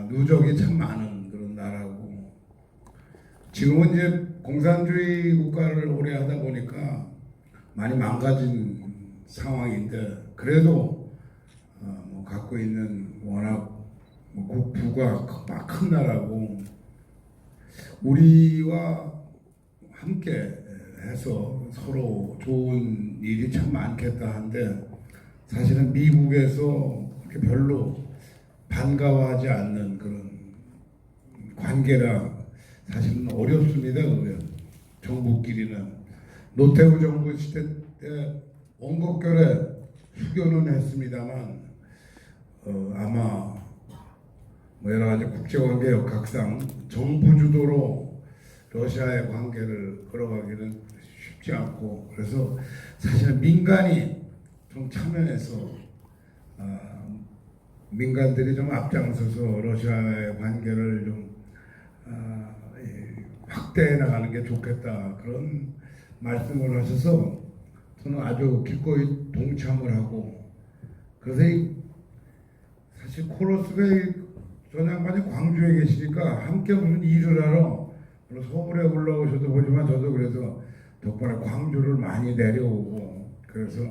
누적이 참 많은 그런 나라고, 지금은 이제 공산주의 국가를 오래 하다 보니까 많이 망가진 상황인데, 그래도 뭐 갖고 있는 워낙 뭐 국부가 큰 나라고, 우리와 함께 해서 서로 좋은 일이 참 많겠다 한데, 사실은 미국에서 그렇게 별로 반가워하지 않는 그런 관계라 사실은 어렵습니다. 그게 정부끼리는. 노태우 정부 시대 때 원곡결에 수교는 했습니다만, 아마 뭐 여러 가지 국제관계 역학상 정부 주도로 러시아의 관계를 걸어가기는 쉽지 않고, 그래서 사실은 민간이 좀 참여해서 민간들이 좀 앞장서서 러시아의 관계를 좀 확대해 나가는 게 좋겠다, 그런 말씀을 하셔서 저는 아주 기꺼이 동참을 하고, 그래서 사실 코러스가 전 양반이 광주에 계시니까 함께 무슨 일을 하러 서울에 올라오셔도 보지만, 저도 그래서 덕분에 광주를 많이 내려오고, 그래서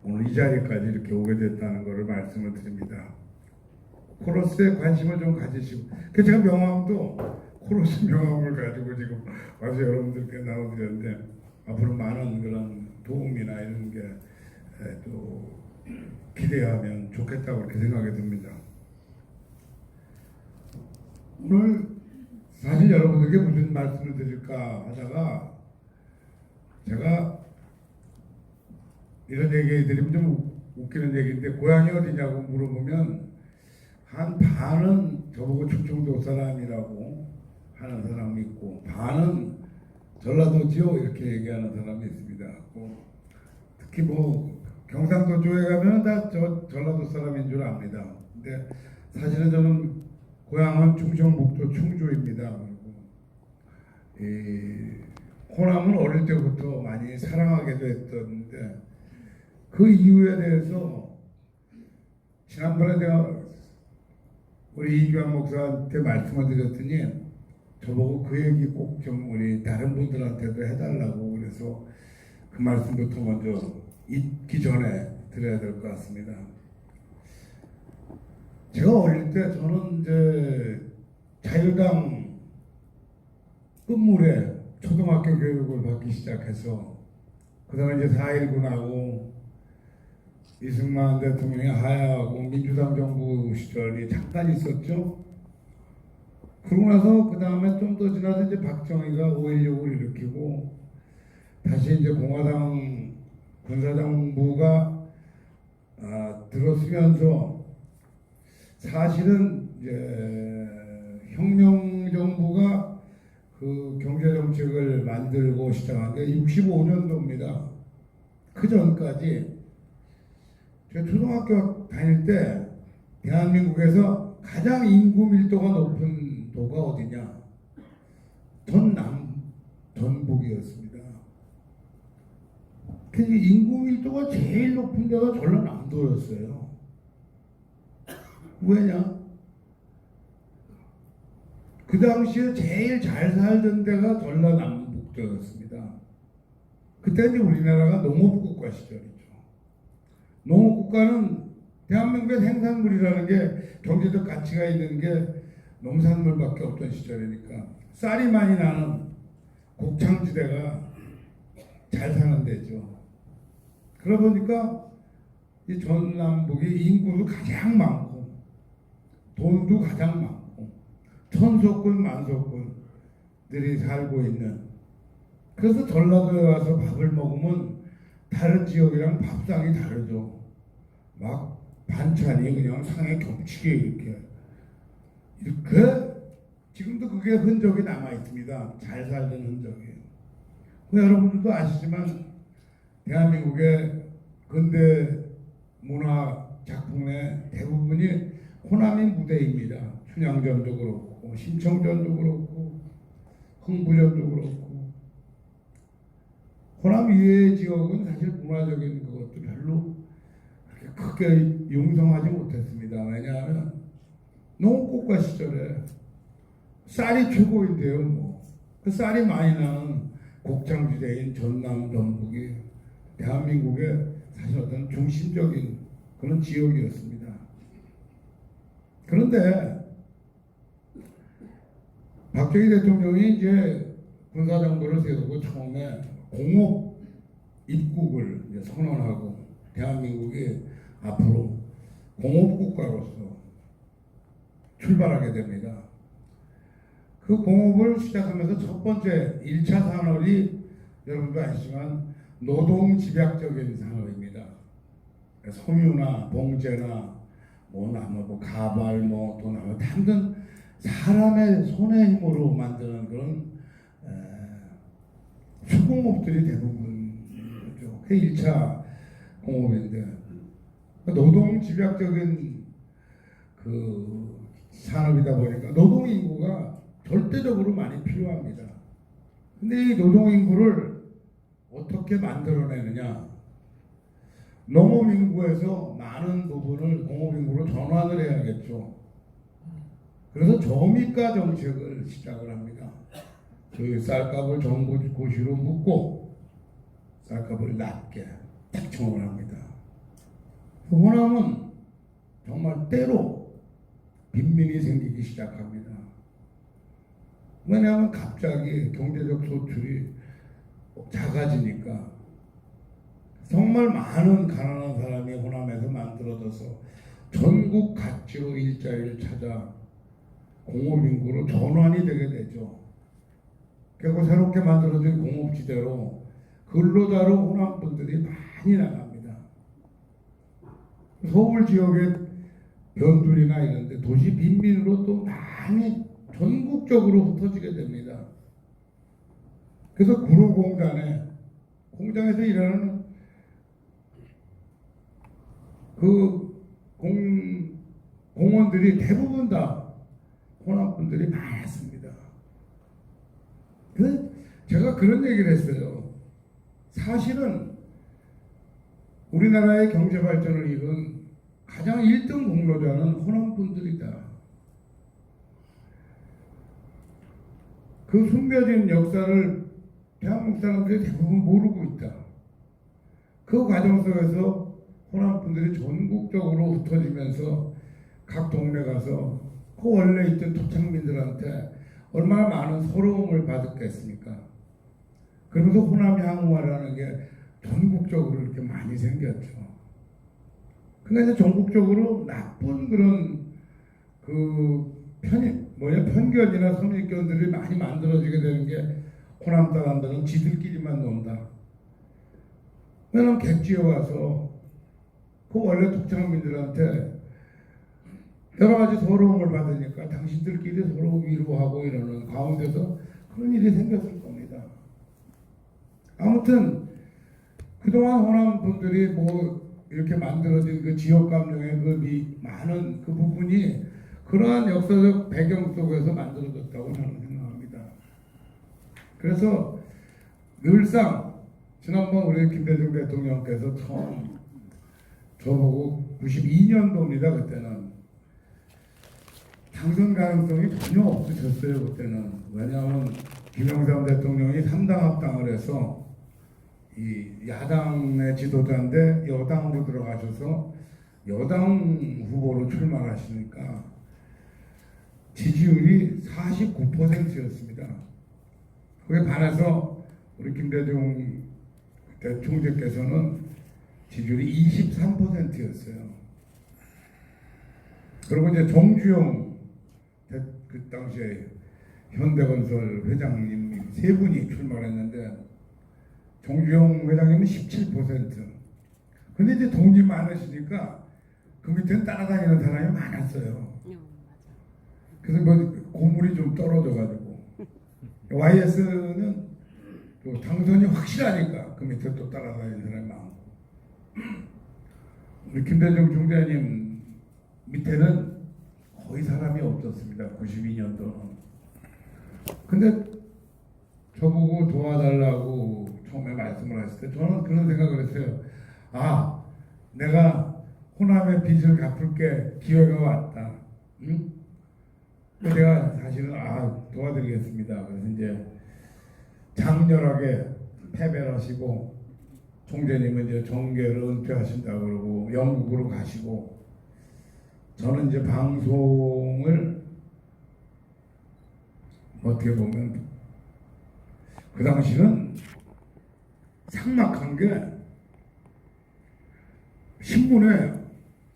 오늘 이 자리까지 이렇게 오게 됐다는 것을 말씀을 드립니다. 코러스에 관심을 좀 가지시고, 그래서 제가 명함도 코러스 명함을 가지고 지금 와서 여러분들께 나눠드렸는데, 앞으로 많은 그런 도움이나 이런 게 또 기대하면 좋겠다고 그렇게 생각이 듭니다. 오늘 사실 여러분들께 무슨 말씀을 드릴까 하다가, 제가 이런 얘기 드리면 좀 웃기는 얘기인데, 고향이 어디냐고 물어보면 한 반은 저보고 충청도 사람이라고 하는 사람이 있고, 반은 전라도지요 이렇게 얘기하는 사람이 있습니다. 특히 뭐 경상도 쪽에 가면 다 전라도 사람인 줄 압니다. 근데 사실은 저는 고향은 충청북도 충주입니다. 그리고 호남은 어릴 때부터 많이 사랑하게도 했던데, 그 이유에 대해서 지난번에 제가 우리 이규환 목사한테 말씀을 드렸더니 저보고 그 얘기 꼭 좀 우리 다른 분들한테도 해달라고, 그래서 그 말씀부터 먼저 잊기 전에 드려야 될 것 같습니다. 제가 어릴 때 저는 이제 자유당 끝물에 초등학교 교육을 받기 시작해서, 그 다음에 이제 4.19 나고 이승만 대통령이 하야하고 민주당 정부 시절이 잠깐 있었죠. 그러고 나서 그 다음에 좀 더 지나서 이제 박정희가 5.16을 일으키고, 다시 이제 공화당 군사정부가 들어서면서, 사실은 이제 혁명정부가 그 경제정책을 만들고 시작한 게 65년도입니다. 그 전까지 제가 초등학교 다닐 때 대한민국에서 가장 인구 밀도가 높은 도가 어디냐? 전북이었습니다. 그 인구 밀도가 제일 높은 데가 전라남도였어요. 왜냐? 그 당시에 제일 잘 살던 데가 전라남북도였습니다. 그때 이제 우리나라가 농업국가 시절이죠. 농업국가는 대한민국의 생산물이라는 게, 경제적 가치가 있는 게 농산물밖에 없던 시절이니까 쌀이 많이 나는 곡창지대가 잘 사는 데죠. 그러다 보니까 이 전남북이 인구도 가장 많고 돈도 가장 많고 천석군 만석군들이 살고 있는, 그래서 전라도에 와서 밥을 먹으면 다른 지역이랑 밥상이 다르죠. 막 반찬이 그냥 상에 겹치게 이렇게 지금도 그게 흔적이 남아 있습니다. 잘 살던 흔적이. 여러분들도 아시지만 대한민국의 근대 문화 작품의 대부분이 호남의 무대입니다. 춘향전도 그렇고 심청전도 그렇고 흥부전도 그렇고. 호남 이외의 지역은 사실 문화적인 그것도 별로 그렇게 크게 융성하지 못했습니다. 왜냐하면 농업국가 시절에 쌀이 최고인데요. 뭐. 그 쌀이 많이 나는 곡창지대인 전남, 전북이 대한민국의 사실 어떤 중심적인 그런 지역이었습니다. 그런데 박정희 대통령이 이제 군사정부를 세우고 처음에 공업 입국을 이제 선언하고 대한민국이 앞으로 공업국가로서 출발하게 됩니다. 그 공업을 시작하면서 첫 번째 1차 산업이 여러분도 아시지만 노동집약적인 산업입니다. 섬유나 봉제나 뭐 나무, 뭐 가발, 뭐 또 나무 당근 사람의 손의 힘으로 만드는 그런 수공업들이 대부분이죠. 그게 1차 공업인데 노동집약적인 그 산업이다 보니까 노동인구가 절대적으로 많이 필요합니다. 근데 이 노동인구를 어떻게 만들어내느냐? 농업인구에서 많은 부분을 공업인구로 전환을 해야겠죠. 그래서 저미가 정책을 시작을 합니다. 그 쌀값을 전고시로 묶고 쌀값을 낮게 책정을 합니다. 호남은 정말 때로 빈민이 생기기 시작합니다. 왜냐하면 갑자기 경제적 소출이 작아지니까 정말 많은 가난한 사람이 호남에서 만들어져서 전국 각지로 일자리를 찾아 공업인구로 전환이 되게 되죠. 그리고 새롭게 만들어진 공업지대로 근로자로 호남 분들이 많이 나갑니다. 서울 지역의 변두리나 이런 데 도시 빈민으로 또 많이 전국적으로 흩어지게 됩니다. 그래서 구로공단에 공장에서 일하는 그 공원들이 대부분 다 호남 분들이 많았습니다. 그래서 제가 그런 얘기를 했어요. 사실은 우리나라의 경제 발전을 이룬 가장 1등 공로자는 호남 분들이다. 그 숨겨진 역사를 대한민국 사람들이 대부분 모르고 있다. 그 과정 속에서 호남 분들이 전국적으로 흩어지면서 각 동네 가서 그 원래 있던 토착민들한테 얼마나 많은 서러움을 받았겠습니까? 그러면서 호남 향후화라는 게 전국적으로 이렇게 많이 생겼죠. 근데 전국적으로 나쁜 그런 편견이나 선입견들이 많이 만들어지게 되는 게 호남 사람들은 지들끼리만 논다. 왜냐면 객지에 와서 그 원래 독창민들한테 여러 가지 서러움을 받으니까 당신들끼리 서로 위로하고 이러는 가운데서 그런 일이 생겼을 겁니다. 아무튼 그동안 호남 분들이 뭐 이렇게 만들어진 그 지역 감정의 그 많은 그 부분이 그러한 역사적 배경 속에서 만들어졌다고 저는 생각합니다. 그래서 늘상 지난번 우리 김대중 대통령께서 처음 저보고 92년도입니다. 그때는 당선 가능성이 전혀 없으셨어요. 그때는 왜냐하면 김영삼 대통령이 3당 합당을 해서 이 야당의 지도자인데 여당으로 들어가셔서 여당 후보로 출마하시니까 지지율이 49%였습니다. 그에 반해서 우리 김대중 총재께서는 지지율이 23%였어요. 그리고 이제 정주영 그 당시에 현대건설 회장님 세 분이 출마했는데 정주영 회장님은 17%. 근데 이제 돈이 많으시니까 그 밑에는 따라다니는 사람이 많았어요. 그래서 뭐 고물이 좀 떨어져가지고 YS는 또 당선이 확실하니까 그 밑에 또 따라다니는 사람이 많고 우리 김대중 총재님 밑에는 거의 사람이 없었습니다. 92년도는. 근데 저보고 도와달라고 처음에 말씀을 하실 때 저는 그런 생각을 했어요. 아, 내가 호남의 빚을 갚을 게 기회가 왔다. 응? 제가 사실은 도와드리겠습니다. 그래서 이제 장렬하게 패배를 하시고 총재님은 이제 정계를 은퇴하신다 그러고 영국으로 가시고 저는 이제 방송을 어떻게 보면 그 당시는 삭막한 게 신문에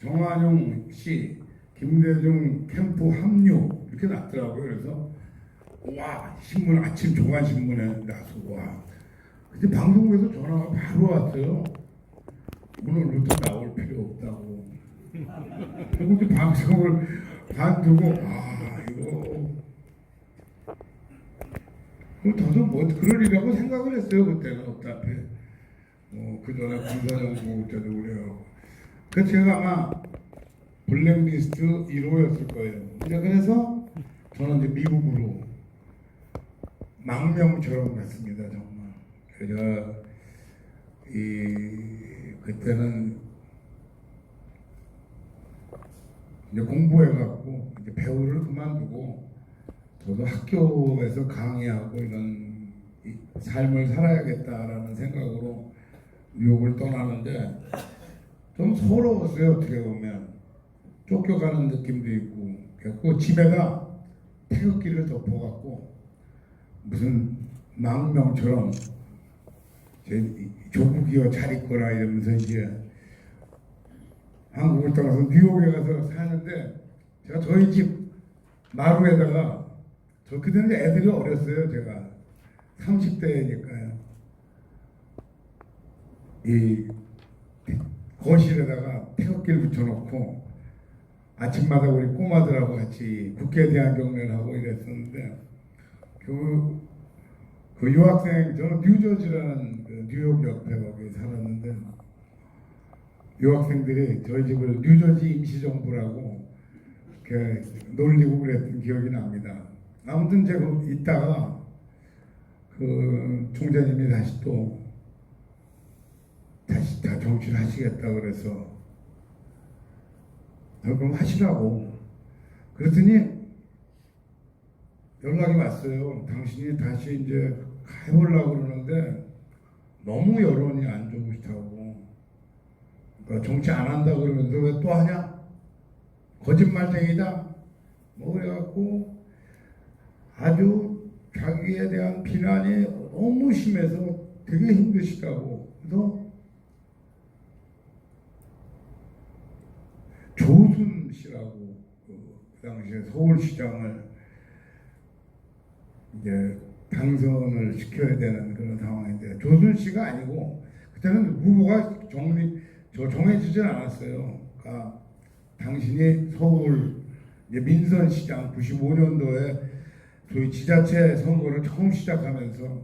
정한용 씨, 김대중 캠프 합류 이렇게 났더라고요. 그래서 와 신문 아침 조간 신문에 나서 와 근데 방송국에서 전화가 바로 왔어요. 오늘부터 나올 필요 없다고. 그리고 이제 방송을 반두고 이거 더도 뭐 그러리라고 생각을 했어요. 그때는 어차피 그 전에 군사정부 때도 그래요. 그래서 제가 아마 블랙리스트 1호였을 거예요. 이제 그래서 저는 이제 미국으로 망명처럼 갔습니다. 정말. 그래서 그때는 이제 공부해갖고 이제 배우를 그만두고 저도 학교에서 강의하고 이런 삶을 살아야겠다라는 생각으로 뉴욕을 떠나는데 좀 서러웠어요. 어떻게 보면 쫓겨가는 느낌도 있고 그 집에다 태극기를 덮어갖고 무슨 망명처럼 조국이여 잘 있거라 이러면서 이제 한국을 떠나서 뉴욕에 가서 사는데 제가 저희 집 마루에다가 저 그때는 애들이 어렸어요. 제가 30대니까요. 이 거실에다가 태극기를 붙여놓고 아침마다 우리 꼬마들하고 같이 국회에 대한 경례를 하고 이랬었는데 그 유학생 저는 뉴저지라는 그 뉴욕 옆에 거기 살았는데 유학생들이 저희 집을 뉴저지 임시정부라고 이렇게 놀리고 그랬던 기억이 납니다. 아무튼 제가 이따가 그 총재님이 다시 다 정치를 하시겠다 그래서 그럼 하시라고 그랬더니 연락이 왔어요. 당신이 다시 이제 해보려고 그러는데 너무 여론이 안 좋으시다고. 그러니까 정치 안 한다 그러면서 왜 또 하냐? 거짓말쟁이다. 뭐 그래갖고 아주 자기에 대한 비난이 너무 심해서 되게 힘드시다고. 그래서 조순 씨라고 그 당시에 서울시장을 이제 당선을 시켜야 되는 그런 상황인데 조순 씨가 아니고 그때는 후보가 정해지진 않았어요. 그러니까 당신이 서울 이제 민선시장 95년도에 소위 지자체 선거를 처음 시작하면서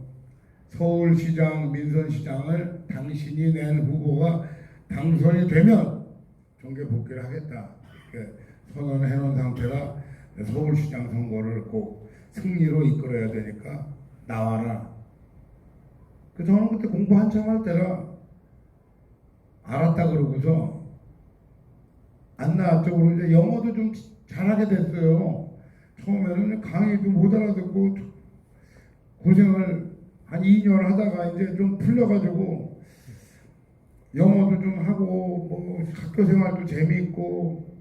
서울시장, 민선시장을 당신이 낸 후보가 당선이 되면 정계 복귀를 하겠다 이렇게 선언을 해놓은 상태라 서울시장 선거를 꼭 승리로 이끌어야 되니까 나와라. 저는 그때 공부 한참 할 때라 알았다 그러고서 안 나왔죠. 그리고 이제 영어도 좀 잘하게 됐어요. 처음에는 강의도 못 알아듣고 고생을 한 2년 하다가 이제 좀 풀려가지고 영어도 좀 하고 뭐 학교 생활도 재미있고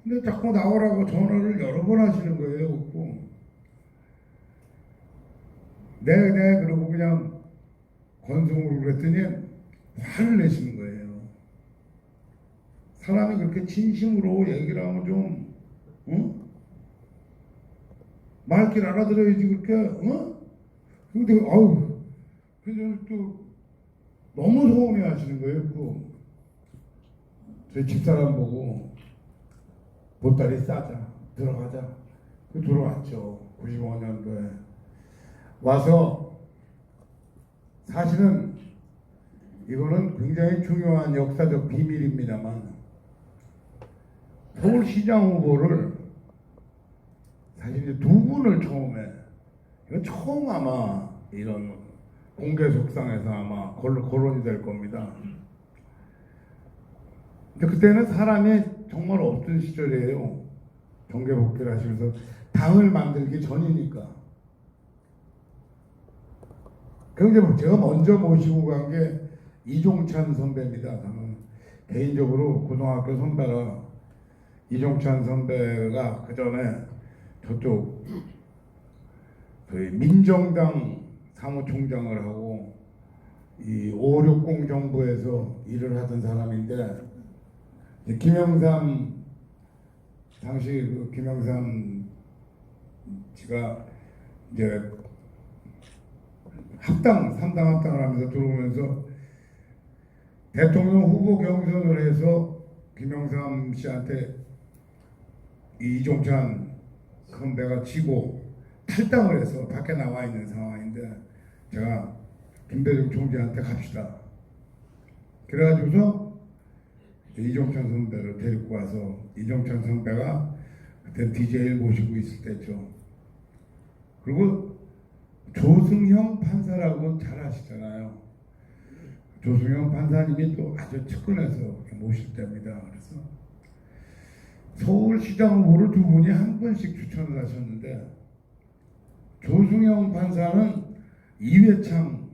근데 자꾸 나오라고 전화를 여러 번 하시는 거예요. 그래서 네 그러고 그냥 건성으로 그랬더니 화를 내시는 거예요. 사람이 그렇게 진심으로 얘기를 하면 좀 말길 알아들어야지 그렇게 근데 그래서 또 너무 서운해 하시는 거예요. 저희 집사람 보고 보따리 싸자 들어가자. 들어왔죠. 95년도에 와서 사실은 이거는 굉장히 중요한 역사적 비밀입니다만 서울시장 후보를 사실 이제 두 분을 처음에 이거 처음 아마 이런 공개 속상에서 아마 거론이 될 겁니다. 근데 그때는 사람이 정말 없던 시절이에요. 정계 복귀를 하시면서 당을 만들기 전이니까. 그럼 제가 먼저 모시고 간 게 이종찬 선배입니다. 저는 개인적으로 고등학교 선배라 이종찬 선배가 그 전에 저쪽 저희 민정당 사무총장을 하고 이 560 정부에서 일을 하던 사람인데 김영삼 당시 그 김영삼 씨가 이제 합당 3당 합당을 하면서 들어오면서 대통령 후보 경선을 해서 김영삼 씨한테 이종찬 선배가 지고 탈당을 해서 밖에 나와 있는 상황인데 제가 김대중 총재한테 갑시다. 그래가지고서 이종찬 선배를 데리고 와서 이종찬 선배가 그때 DJ를 모시고 있을 때죠. 그리고 조승형 판사라고 잘 아시잖아요. 조승형 판사님이 또 아주 측근해서 모실 때입니다. 그래서 서울시장 후보를 두 분이 한 분씩 추천을 하셨는데 조승형 판사는 이회창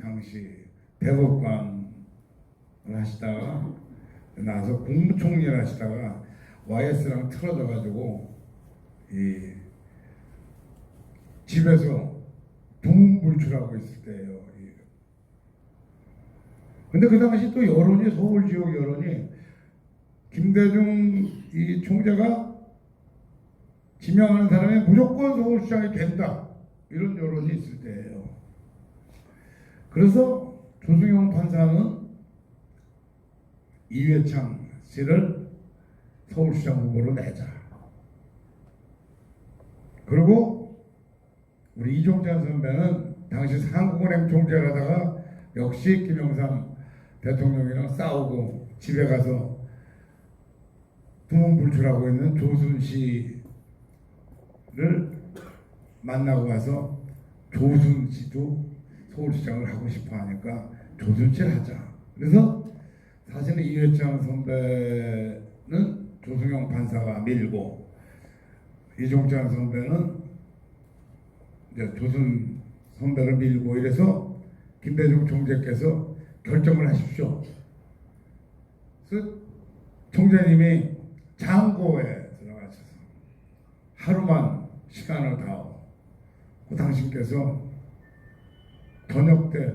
당시 대법관을 하시다가 나와서 국무총리를 하시다가 YS랑 틀어져 가지고 이 집에서 두문불출하고 있을 때예요. 근데 그 당시 또 여론이 서울 지역 여론이 김대중 이 총재가 지명하는 사람이 무조건 서울시장이 된다 이런 여론이 있을 때예요. 그래서 조승용 판사는 이회창 씨를 서울시장 후보로 내자. 그리고 우리 이종찬 선배는 당시 한국은행 총재를 하다가 역시 김영삼 대통령이랑 싸우고 집에 가서 두문불출하고 있는 조순 씨를 만나고 가서 조순 씨도 서울시장을 하고 싶어 하니까 조순 씨를 하자. 그래서 사실은 이회창 선배는 조승용 판사가 밀고 이종찬 선배는 이제 조순 선배를 밀고 이래서 김대중 총재께서 결정을 하십시오. 그래서 총재님이 장고에 들어가셔서 하루만 시간을 다오. 그 당신께서 저녁 때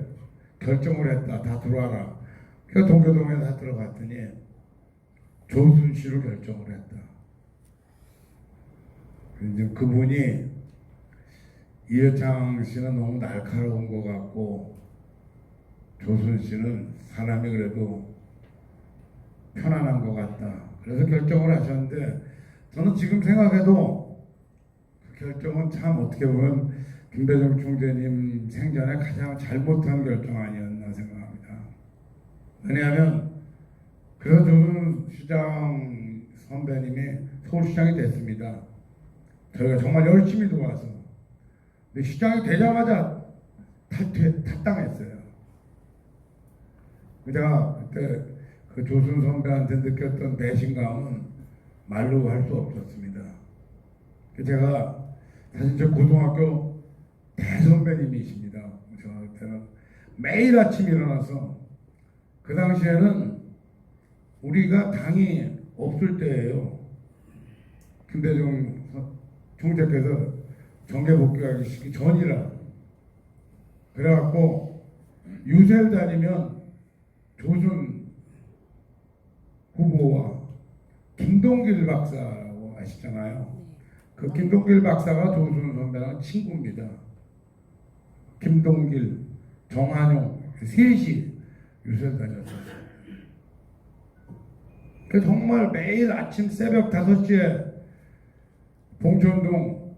결정을 했다. 다 들어와라. 그래서 동교동에 다 들어갔더니 조순 씨로 결정을 했다. 이제 그분이 이회창 씨는 너무 날카로운 것 같고 조순 씨는 사람이 그래도 편안한 것 같다. 그래서 결정을 하셨는데 저는 지금 생각해도 그 결정은 참 어떻게 보면 김대중 총재님 생전에 가장 잘못한 결정 아니었나 생각합니다. 왜냐하면 그래서 조순 시장 선배님이 서울시장이 됐습니다. 저희가 정말 열심히 도와서. 근데 시장이 되자마자 탈당했어요. 제가 그때 그 조순 선배한테 느꼈던 배신감은 말로 할 수 없었습니다. 제가 사실 저 고등학교 대선배님이십니다. 제가 그때는 매일 아침 일어나서 그 당시에는 우리가 당이 없을 때예요. 김대중 총재께서 정계 복귀하기 전이라. 그래갖고 유세를 다니면 조순 후보와 김동길 박사라고 아시잖아요. 그 김동길 박사가 조순 선배랑 친구입니다. 김동길, 정한용 셋이 유세를 다녔어요. 그 정말 매일 아침 새벽 5시에 봉천동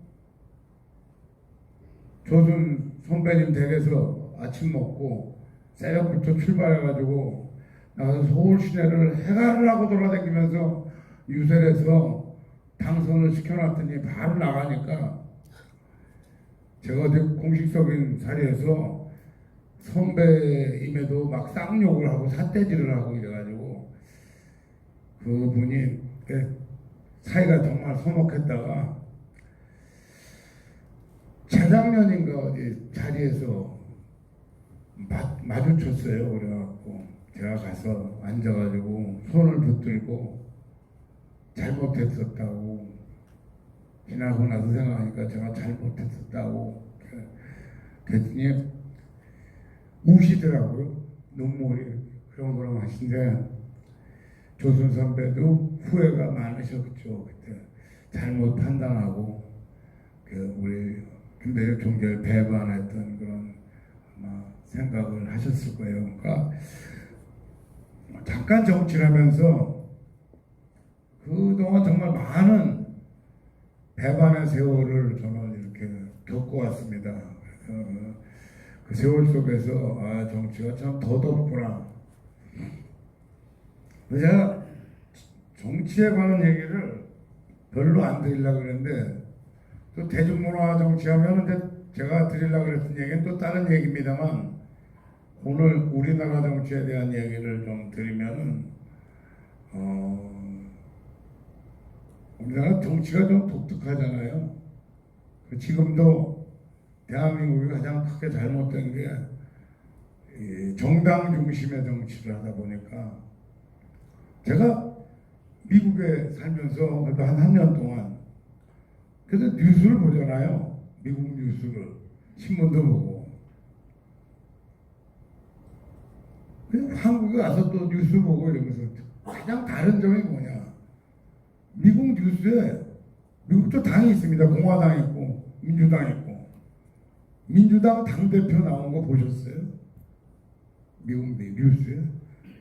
조순 선배님 댁에서 아침 먹고 새벽부터 출발해가지고 나가서 서울 시내를 해가를 하고 돌아다니면서 유세를 해서 당선을 시켜놨더니 바로 나가니까 제가 어디 공식적인 자리에서 선배임에도 막 쌍욕을 하고 삿대질을 하고 이래가지고 그분이 사이가 정말 서먹했다가 재작년인가 어디 자리에서 마주쳤어요. 그래갖고 제가 가서 앉아가지고 손을 붙들고 잘못했었다고, 지나고 나서 생각하니까 제가 잘못했었다고 그랬더니 우시더라고요. 눈물이 그런 하신데, 조순 선배도 후회가 많으셨죠. 그때 잘못 판단하고 우리 김대중 총재를 배반했던 그런 아마 생각을 하셨을 거예요. 그러니까 잠깐 정치를 하면서 그동안 정말 많은 배반의 세월을 저는 이렇게 겪어왔습니다. 그래서 그 세월 속에서 정치가 참 더덥구나. 제가 정치에 관한 얘기를 별로 안 드리려고 그랬는데, 또 대중문화 정치하면 제가 드리려고 그랬던 얘기는 또 다른 얘기입니다만, 오늘 우리나라 정치에 대한 얘기를 좀 드리면은, 우리나라 정치가 좀 독특하잖아요. 지금도 대한민국이 가장 크게 잘못된 게 정당 중심의 정치를 하다 보니까, 제가 미국에 살면서 그래도 한 3년 동안 그래서 뉴스를 보잖아요. 미국 뉴스를, 신문도 보고. 그래서 한국에 와서 또 뉴스 보고 이러면서 가장 다른 점이 뭐냐, 미국 뉴스에 미국도 당이 있습니다. 공화당 있고 민주당 있고. 민주당 당대표 나온 거 보셨어요? 미국 뉴스에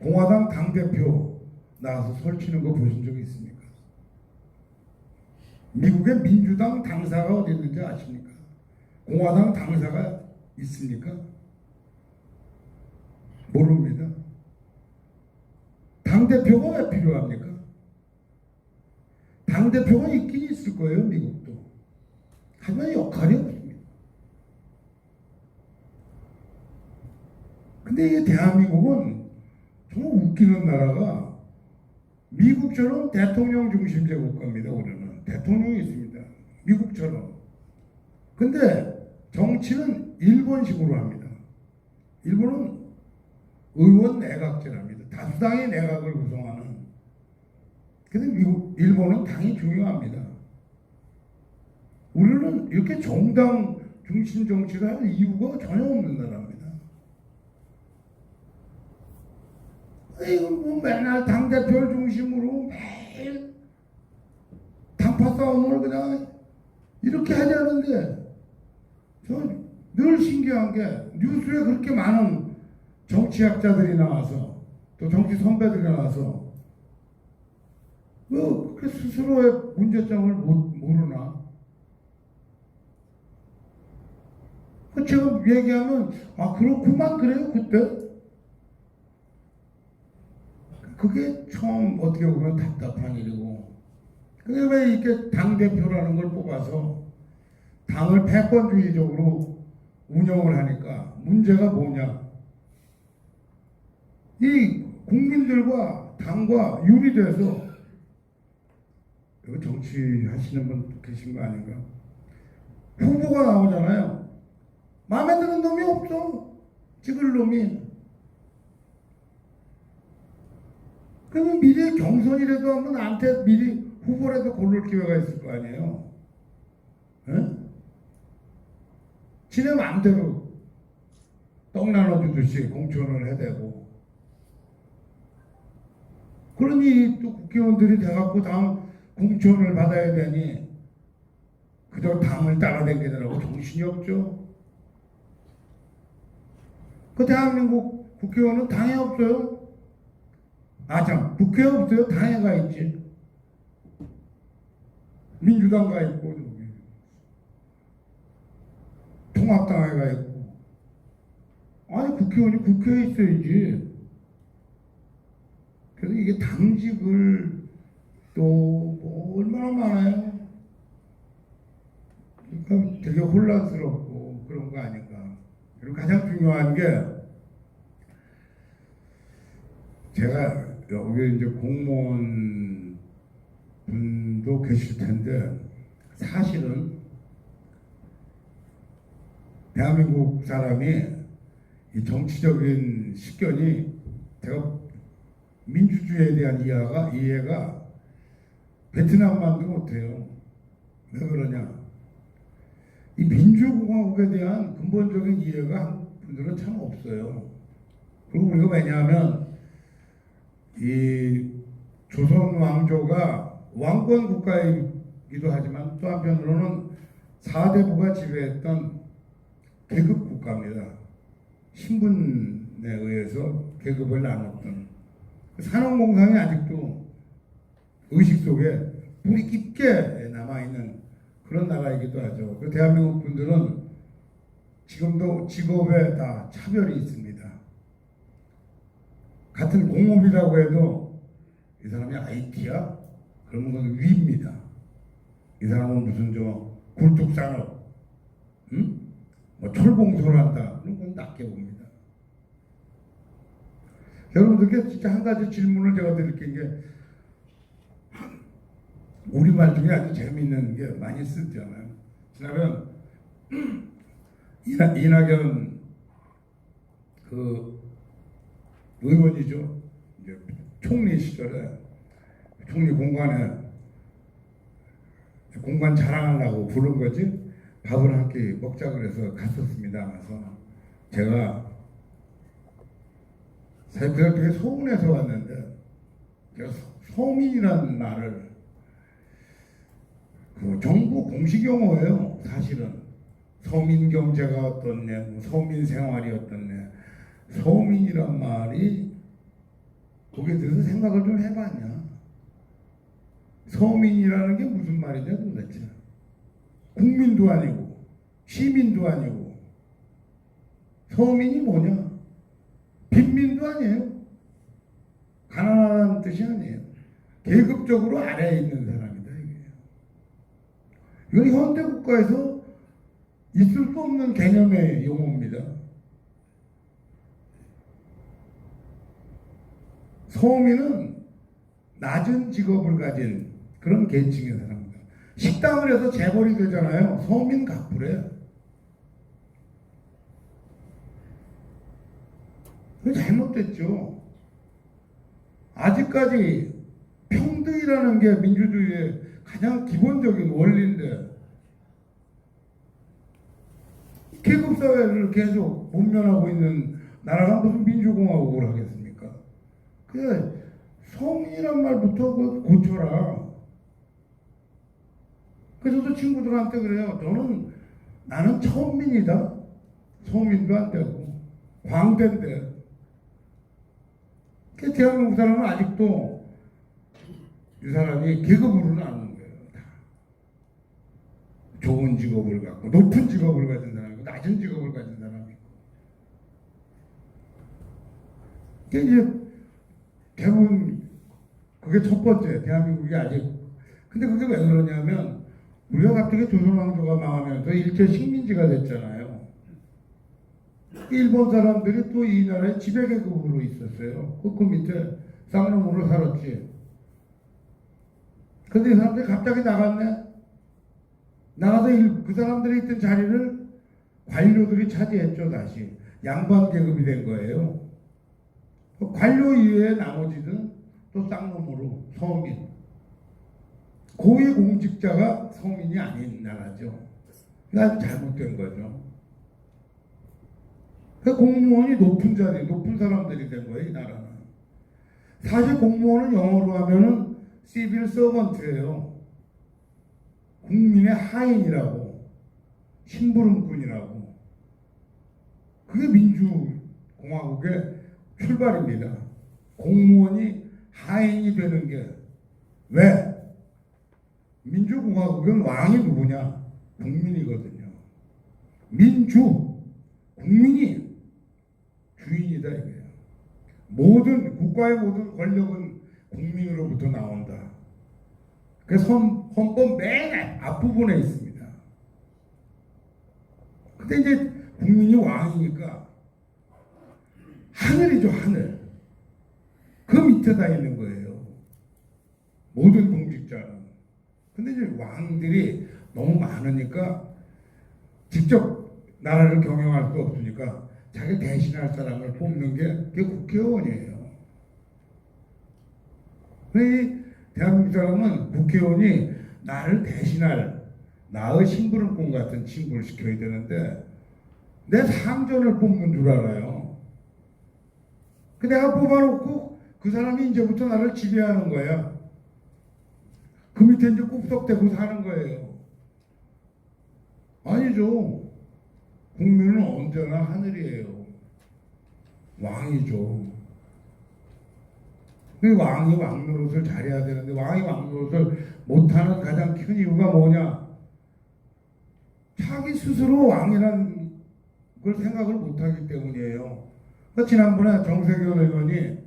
공화당 당대표 나와서 설치는 거 보신 적 있습니까? 미국에 민주당 당사가 어디 있는지 아십니까? 공화당 당사가 있습니까? 모릅니다. 당대표가 왜 필요합니까? 당대표가 있긴 있을 거예요, 미국도. 하지만 역할이 없습니다. 근데 이게 대한민국은 정말 웃기는 나라가, 미국처럼 대통령 중심제 국가입니다. 우리는 대통령이 있습니다. 미국처럼. 근데 정치는 일본식으로 합니다. 일본은 의원 내각제랍니다. 다수당의 내각을 구성하는. 근데 일본은 당이 중요합니다. 우리는 이렇게 정당 중심 정치를 할 이유가 전혀 없는 나라입니다. 이거 뭐 맨날 당대표를 중심으로 매일 당파 싸움을 그냥 이렇게 하려는데, 저 늘 신기한 게 뉴스에 그렇게 많은 정치학자들이 나와서, 또 정치 선배들이 나와서 그 스스로의 문제점을 모르나? 제가 얘기하면 그렇구만 그래요 그때. 그게 처음 어떻게 보면 답답한 일이고. 근데 왜 이렇게 당대표라는 걸 뽑아서 당을 패권주의적으로 운영을 하니까 문제가 뭐냐? 이 국민들과 당과 유리돼서, 이거 정치 하시는 분 계신 거 아닌가? 후보가 나오잖아요. 마음에 드는 놈이 없어. 찍을 놈이. 그러면 미리 경선이라도 하면 나한테 미리 후보라도 고를 기회가 있을 거 아니에요. 에? 지네 마음대로 떡 나눠주듯이 공천을 해대고. 그러니 또 국회의원들이 돼갖고 다음 공천을 받아야 되니 그저 당을 따라다니느라고 정신이 없죠. 그 대한민국 국회의원은 당에 없어요. 국회에 없어요. 당에가 있지. 민주당가 있고 통합당에가 있고. 아니 국회의원이 국회에 있어야지. 그래서 이게 당직을 또 뭐 얼마나 많아요. 그러니까 되게 혼란스럽고 그런 거 아닌가. 그리고 가장 중요한 게, 제가 여기 이제 공무원 분 분도 계실 텐데 사실은 대한민국 사람이 이 정치적인 식견이 제가 민주주의에 대한 이해가 베트남만도 못해요. 왜 그러냐? 이 민주공화국에 대한 근본적인 이해가 한국 분들은 참 없어요. 그리고 우리가 왜냐하면 이 조선 왕조가 왕권 국가이기도 하지만 또 한편으로는 4대부가 지배했던 계급 국가입니다. 신분에 의해서 계급을 나눴던 산업공상이 아직도 의식 속에 뿌리 깊게 남아있는 그런 나라이기도 하죠. 그 대한민국 분들은 지금도 직업에 다 차별이 있습니다. 같은 공업이라고 해도 이 사람이 IT야? 그러면 그건 위입니다. 이 사람은 무슨 굴뚝산업, 응? 뭐 철공소를 한다. 그런 건 낮게 봅니다. 여러분들께 진짜 한 가지 질문을 제가 드릴게 게 우리말 중에 아주 재미있는 게 많이 쓰잖아요. 지나면 이낙연 그 의원이죠. 이제 총리 시절에 총리 공관 자랑하려고 부른 거지. 밥을 한 끼 먹자 그래서 갔었습니다. 그래서 제가 사실 그날 되게 서운해서 왔는데 제가 서민이라는 말을 그 정부 공식 용어예요. 사실은 서민 경제가 어떻냐, 뭐 서민 생활이 어떻냐, 서민이란 말이 거기에 대해서 생각을 좀 해봤냐? 서민이라는 게 무슨 말이냐 도대체? 국민도 아니고 시민도 아니고 서민이 뭐냐? 빈민도 아니에요. 가난하다는 뜻이 아니에요. 계급적으로 아래에 있는 사람이다 이게요. 이건 현대 국가에서 있을 수 없는 개념의 용어입니다. 서민은 낮은 직업을 가진 그런 계층의 사람입니다. 식당을 해서 재벌이 되잖아요. 서민 갑부래. 그게 잘못됐죠. 아직까지 평등이라는 게 민주주의의 가장 기본적인 원리인데 계급사회를 계속 본면하고 있는 나라가 무슨 민주공화국을 하겠습니까? 그래 서민이란 말부터 고쳐라. 그래서 저도 친구들한테 그래요. 나는 천민이다. 서민도 안 되고 광대인데. 그 대한민국 사람은 아직도 이 사람이 계급으로 나누는 거예요. 다. 좋은 직업을 갖고 높은 직업을 가진 사람이고 낮은 직업을 가진 사람이 있고. 이게 이제 대부분 그게 첫 번째 대한민국이 아직 근데 그게 왜 그러냐면 우리가 갑자기 조선왕조가 망하면서 일제 식민지가 됐잖아요. 일본 사람들이 또 이 나라에 지배계급으로 있었어요. 그 밑에 쌍놈으로 살았지. 근데 이 사람들이 갑자기 나갔네. 나가서 그 사람들이 있던 자리를 관료들이 차지했죠. 다시 양반 계급이 된 거예요. 관료 이외에 나머지는 또 쌍놈으로 서민. 고위 공직자가 서민이 아닌 나라죠. 그러니까 잘못된 거죠. 그 공무원이 높은 자리, 높은 사람들이 된 거예요, 이 나라는. 사실 공무원은 영어로 하면은 시빌 서번트예요. 국민의 하인이라고, 심부름꾼이라고. 그게 민주공화국의 출발입니다. 공무원이 하인이 되는 게 왜? 민주공화국은 왕이 누구냐? 국민이거든요. 국민이 주인이다 이거예요. 국가의 모든 권력은 국민으로부터 나온다. 그래서 헌법 맨 앞부분에 있습니다. 근데 이제 국민이 왕이니까 하늘이죠, 하늘. 그 밑에 다 있는 거예요. 모든 공직자는. 근데 이제 왕들이 너무 많으니까 직접 나라를 경영할 수 없으니까 자기 대신할 사람을 뽑는 게 그게 국회의원이에요. 이 대한민국 사람은 국회의원이 나를 대신할 나의 심부름꾼 같은 친구를 시켜야 되는데 내 상전을 뽑는 줄 알아요. 그 내가 뽑아놓고 그 사람이 이제부터 나를 지배하는 거야. 그 밑에 이제 꾹석대고 사는 거예요. 아니죠. 국민은 언제나 하늘이에요. 왕이죠. 왕이 왕 노릇을 잘해야 되는데 왕이 왕 노릇을 못하는 가장 큰 이유가 뭐냐? 자기 스스로 왕이란 걸 생각을 못하기 때문이에요. 지난번에 정세균 의원이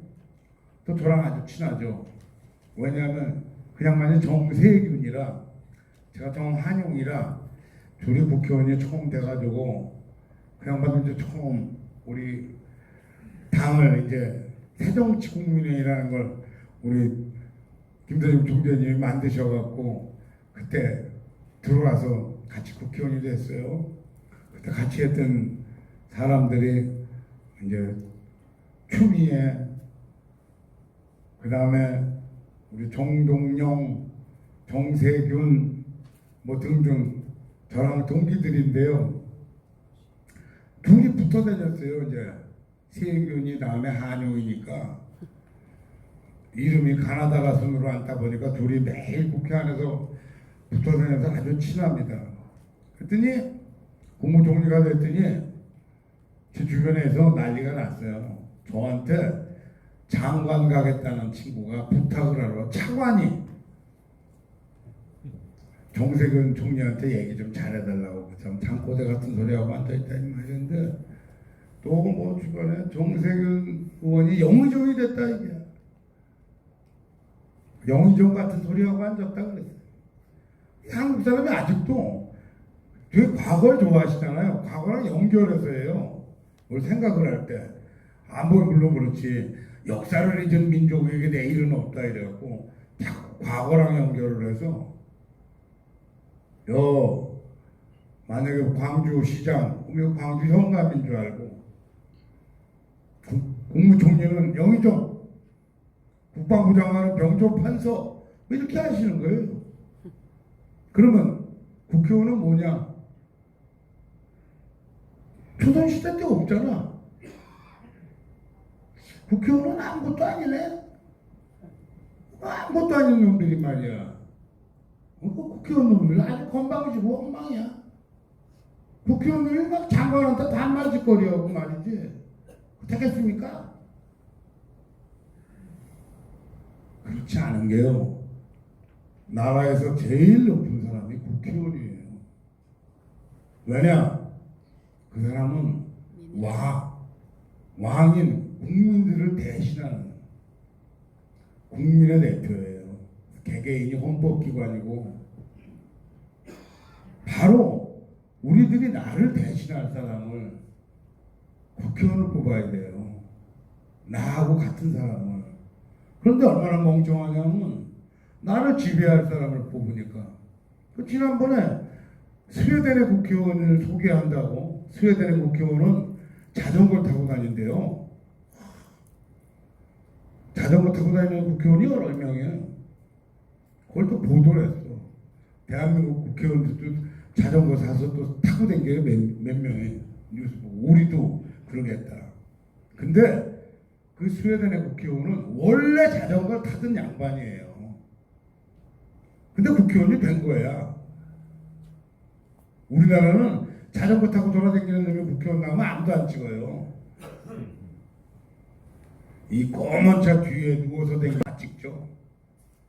또 저랑 아주 친하죠. 왜냐하면 그 양반이 정세균이라 제가 정한용이라 둘이 국회의원이 처음 돼가지고 그 양반도 이제 처음 우리 당을 이제 새정치국민회의라는 걸 우리 김대중 총재님이 만드셔갖고 그때 들어와서 같이 국회의원이 됐어요. 그때 같이 했던 사람들이 이제 추미애, 그 다음에 우리 정동영, 정세균 뭐 등등 저랑 동기들인데요. 둘이 붙어 다녔어요. 이제 세균이 다음에 한용이니까 이름이 가나다라 순으로 앉다 보니까 둘이 매일 국회 안에서 붙어 다녀서 아주 친합니다. 그랬더니 국무총리가 됐더니 제 주변에서 난리가 났어요. 저한테 장관 가겠다는 친구가 부탁을 하러 차관이 정세균 총리한테 얘기 좀 잘해달라고 참 장꼬대 같은 소리하고 앉아있다 이 말인데 또 뭐 주변에 정세균 의원이 영의정이 됐다 이게 영의정 같은 소리하고 앉았다 그랬어요. 한국 사람이 아직도 되게 과거를 좋아하시잖아요. 과거랑 연결해서 해요. 뭘 생각을 할 때. 뭐 물론 그렇지. 역사를 잊은 민족에게 내일은 없다 이래갖고 자꾸 과거랑 연결을 해서 만약에 광주시장 그러면 광주 현감인 줄 알고 국무총리는 영의정 국방부 장관은 병조판서 이렇게 하시는 거예요. 그러면 국회의원은 뭐냐? 조선시대 때 없잖아. 국회의원은 아무것도 아니네. 아무것도 아닌 놈들이 말이야. 국회의원 놈들 아주 건방지고 엉망이야. 국회의원들이 막 장관한테 반말짓거리하고 말이지. 되겠습니까? 그렇지 않은 게요. 나라에서 제일 높은 사람이 국회의원이에요. 왜냐? 그 사람은 왕인 국민들을 대신하는 국민의 대표예요. 개개인이 헌법기관이고 바로 우리들이 나를 대신할 사람을 국회의원을 뽑아야 돼요. 나하고 같은 사람을. 그런데 얼마나 멍청하냐면 나를 지배할 사람을 뽑으니까. 지난번에 스웨덴의 국회의원을 소개한다고 스웨덴의 국회의원은 자전거 타고 다닌대요. 자전거 타고 다니는 국회의원이 여러 명이에요. 그걸 또 보도를 했어. 대한민국 국회의원들도 자전거 사서 또 타고 다녀요. 몇 명이 뉴스 보고 우리도 그러겠다. 근데 그 스웨덴의 국회의원은 원래 자전거를 타던 양반이에요. 근데 국회의원이 된 거야. 우리나라는 자전거 타고 돌아다니는 놈이 국회의원 나오면 아무도 안 찍어요. 이 검은 차 뒤에 누워서 다니는 거 찍죠.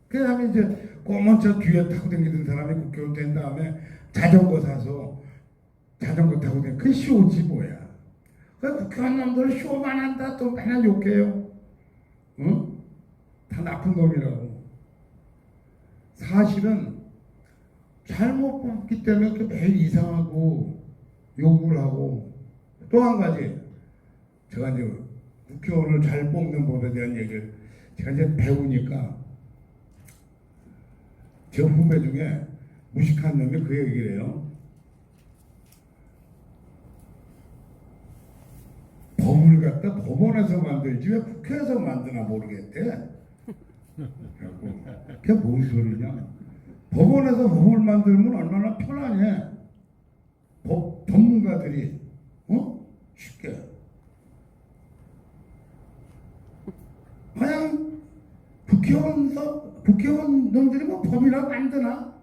그 다음에 이제 검은 차 뒤에 타고 다니던 사람이 국회의원 된 다음에 자전거 사서 자전거 타고 다니는 그 쇼지 뭐야. 그 국회의원 놈들은 쇼만 한다 또 맨날 욕해요. 응? 다 나쁜 놈이라고. 사실은 잘못 뽑기 때문에 그 매일 이상하고 욕을 하고 또 한 가지 제가 이제 국회의원을 잘 뽑는 법에 대한 얘기를 제가 이제 배우니까 저 후배 중에 무식한 놈이 그 얘기를 해요. 법을 갖다 법원에서 만들지 왜 국회에서 만드나 모르겠대. 그래갖고 그게 뭔 소리냐. 법원에서 법을 만들면 얼마나 편하냐. 법 전문가들이 쉽게 그냥 국회의원 놈들이 뭐 법이라고 만드나?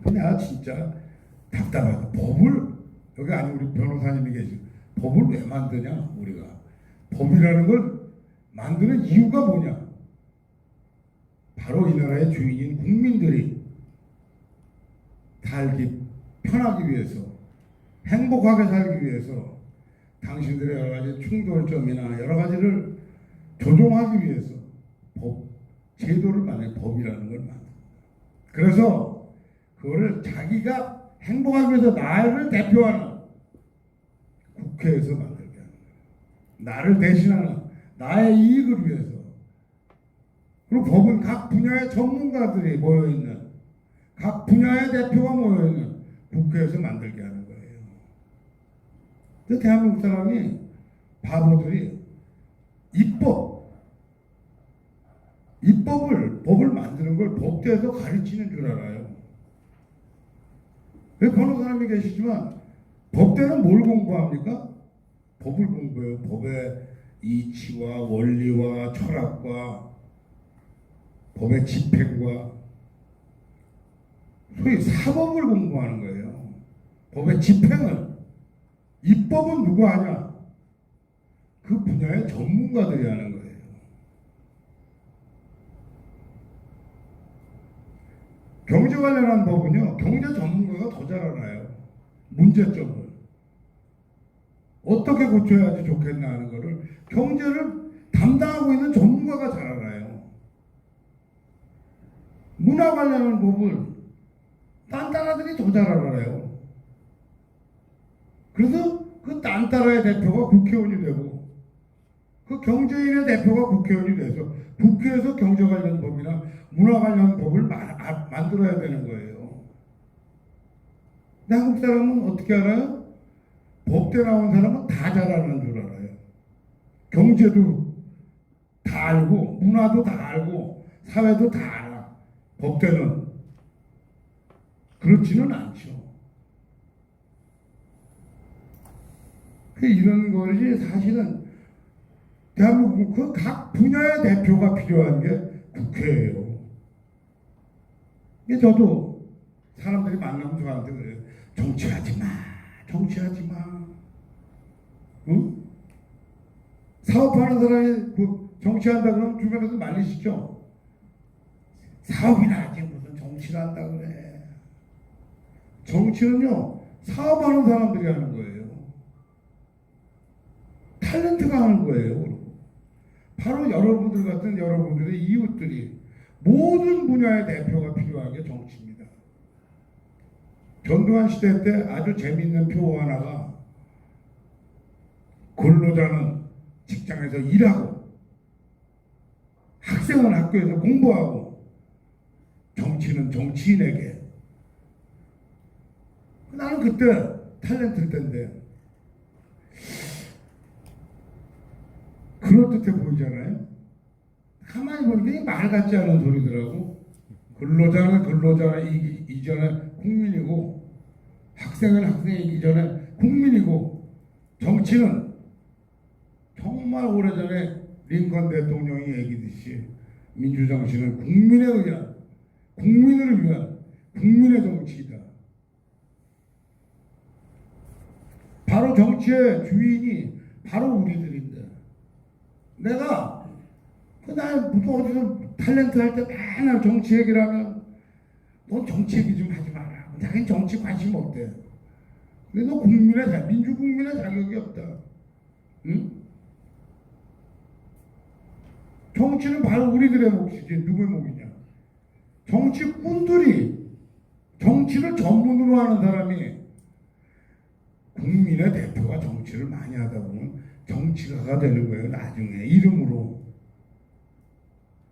내가 진짜 답답하다. 법을 여기 아니 우리 변호사님이 계시고 법을 왜 만드냐 우리가. 법이라는 걸 만드는 이유가 뭐냐. 바로 이 나라의 주인인 국민들이 살기 편하기 위해서, 행복하게 살기 위해서 당신들의 여러 가지 충돌점이나 여러 가지를 조정하기 위해서 제도를 만든 법이라는 걸 만든. 그래서 그거를 자기가 행복하기 위해서 나를 대표하는 국회에서 만들게 하는 거예요. 나를 대신하는 나의 이익을 위해서. 그리고 법은 각 분야의 전문가들이 모여있는, 각 분야의 대표가 모여있는 국회에서 만들게 하는 거예요. 근데 대한민국 사람이 바보들이 법을 만드는 걸 법대에서 가르치는 줄 알아요. 왜 변호사님이 계시지만 법대는 뭘 공부합니까? 법을 공부해요. 법의 이치와 원리와 철학과 법의 집행과 소위 사법을 공부하는 거예요. 법의 집행은. 입법은 누가 하냐? 그 분야의 전문가들이 하는 거예요. 경제 관련한 법은요, 경제 전문가가 더 잘 알아요. 문제점을. 어떻게 고쳐야지 좋겠나 하는 거를 경제를 담당하고 있는 전문가가 잘 알아요. 문화 관련한 법을 딴따라들이 더 잘 알아요. 그래서 그 딴따라의 대표가 국회의원이 되고 그 경제인의 대표가 국회의원이 돼서 국회에서 경제 관련 법이나 문화 관련 법을 만들어야 되는 거예요. 근데 한국 사람은 어떻게 알아요? 법대 나온 사람은 다 잘하는 줄 알아요. 경제도 다 알고 문화도 다 알고 사회도 다 알아. 법대는 그렇지는 않죠. 이런 것이 사실은 대한민국 그 각 분야의 대표가 필요한 게 국회예요. 저도 사람들이 만나면 저한테 그래요. 정치하지 마. 정치하지 마. 응? 사업하는 사람이 정치한다 그러면 주변에서 말리시죠. 사업이나 하지 무슨 정치를 한다 그래. 정치는요 사업하는 사람들이 하는 거예요. 탤런트가 하는 거예요. 바로 여러분들 같은 여러분들의 이웃들이 모든 분야의 대표가 필요한 게 정치입니다. 전두환 시대 때 아주 재미있는 표 하나가 근로자는 직장에서 일하고 학생은 학교에서 공부하고 정치는 정치인에게. 나는 그때 탤런트일 텐데 그럴듯해 보이잖아요. 가만히 보니까 말 같지 않은 소리더라고. 근로자는 근로자이기 이전에 국민이고 학생은 학생이기 전에 국민이고 정치는 정말 오래전에 링컨 대통령이 얘기했듯이 민주정치는 국민에 의한 국민을 위한 국민의 정치이다. 바로 정치의 주인이 바로 우리들인데 내가 그날 무슨 어디서 탤런트 할 때 맨날 정치 얘기를 하면 넌 정치 얘기 좀 하지 마라. 자기는 정치 관심 없대. 근데 너 민주국민의 자격이 없다. 응? 정치는 바로 우리들의 몫이지 누구의 몫이냐. 정치꾼들이 정치를 전문으로 하는 사람이 국민의 대표가 정치를 많이 하다 보면 정치가가 되는 거예요. 나중에 이름으로.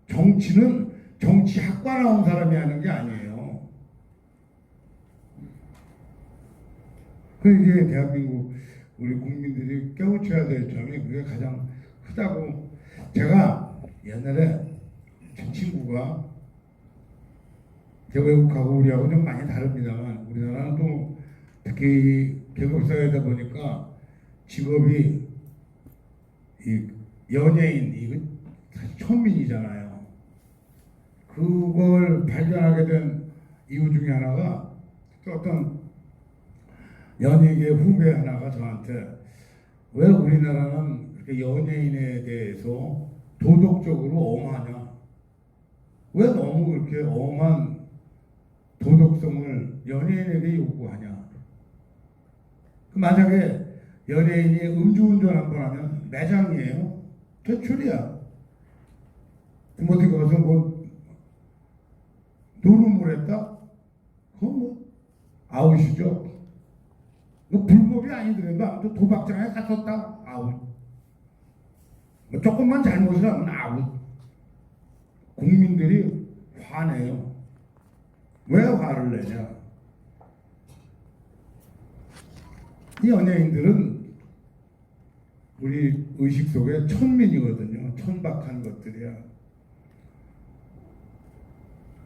정치는 정치학과 나온 사람이 하는 게 아니에요. 그 이제 대한민국 우리 국민들이 깨우쳐야 될 점이 그게 가장 크다고. 제가 옛날에 제 친구가, 제 외국하고 우리하고 좀 많이 다릅니다만 우리나라는 또 특히 계급사회다 보니까 직업이 이 연예인 이거 사실 천민이잖아요. 그걸 발견하게 된 이유 중에 하나가 또 어떤 연예계 후배 하나가 저한테 왜 우리나라는 그렇게 연예인에 대해서 도덕적으로 엄하냐? 왜 너무 그렇게 엄한 도덕성을 연예인에게 요구하냐? 만약에 연예인이 음주운전 한 번 하면 매장이에요. 퇴출이야. 뭐 어디 가서 뭐 노름을 했다? 그건 뭐 아웃이죠. 뭐 불법이 아니더라도 아무튼 도박장에 갔었다? 아웃. 뭐 조금만 잘못을 하면 아웃. 국민들이 화내요. 왜 화를 내냐? 이 연예인들은 우리 의식 속에 천민이거든요. 천박한 것들이야.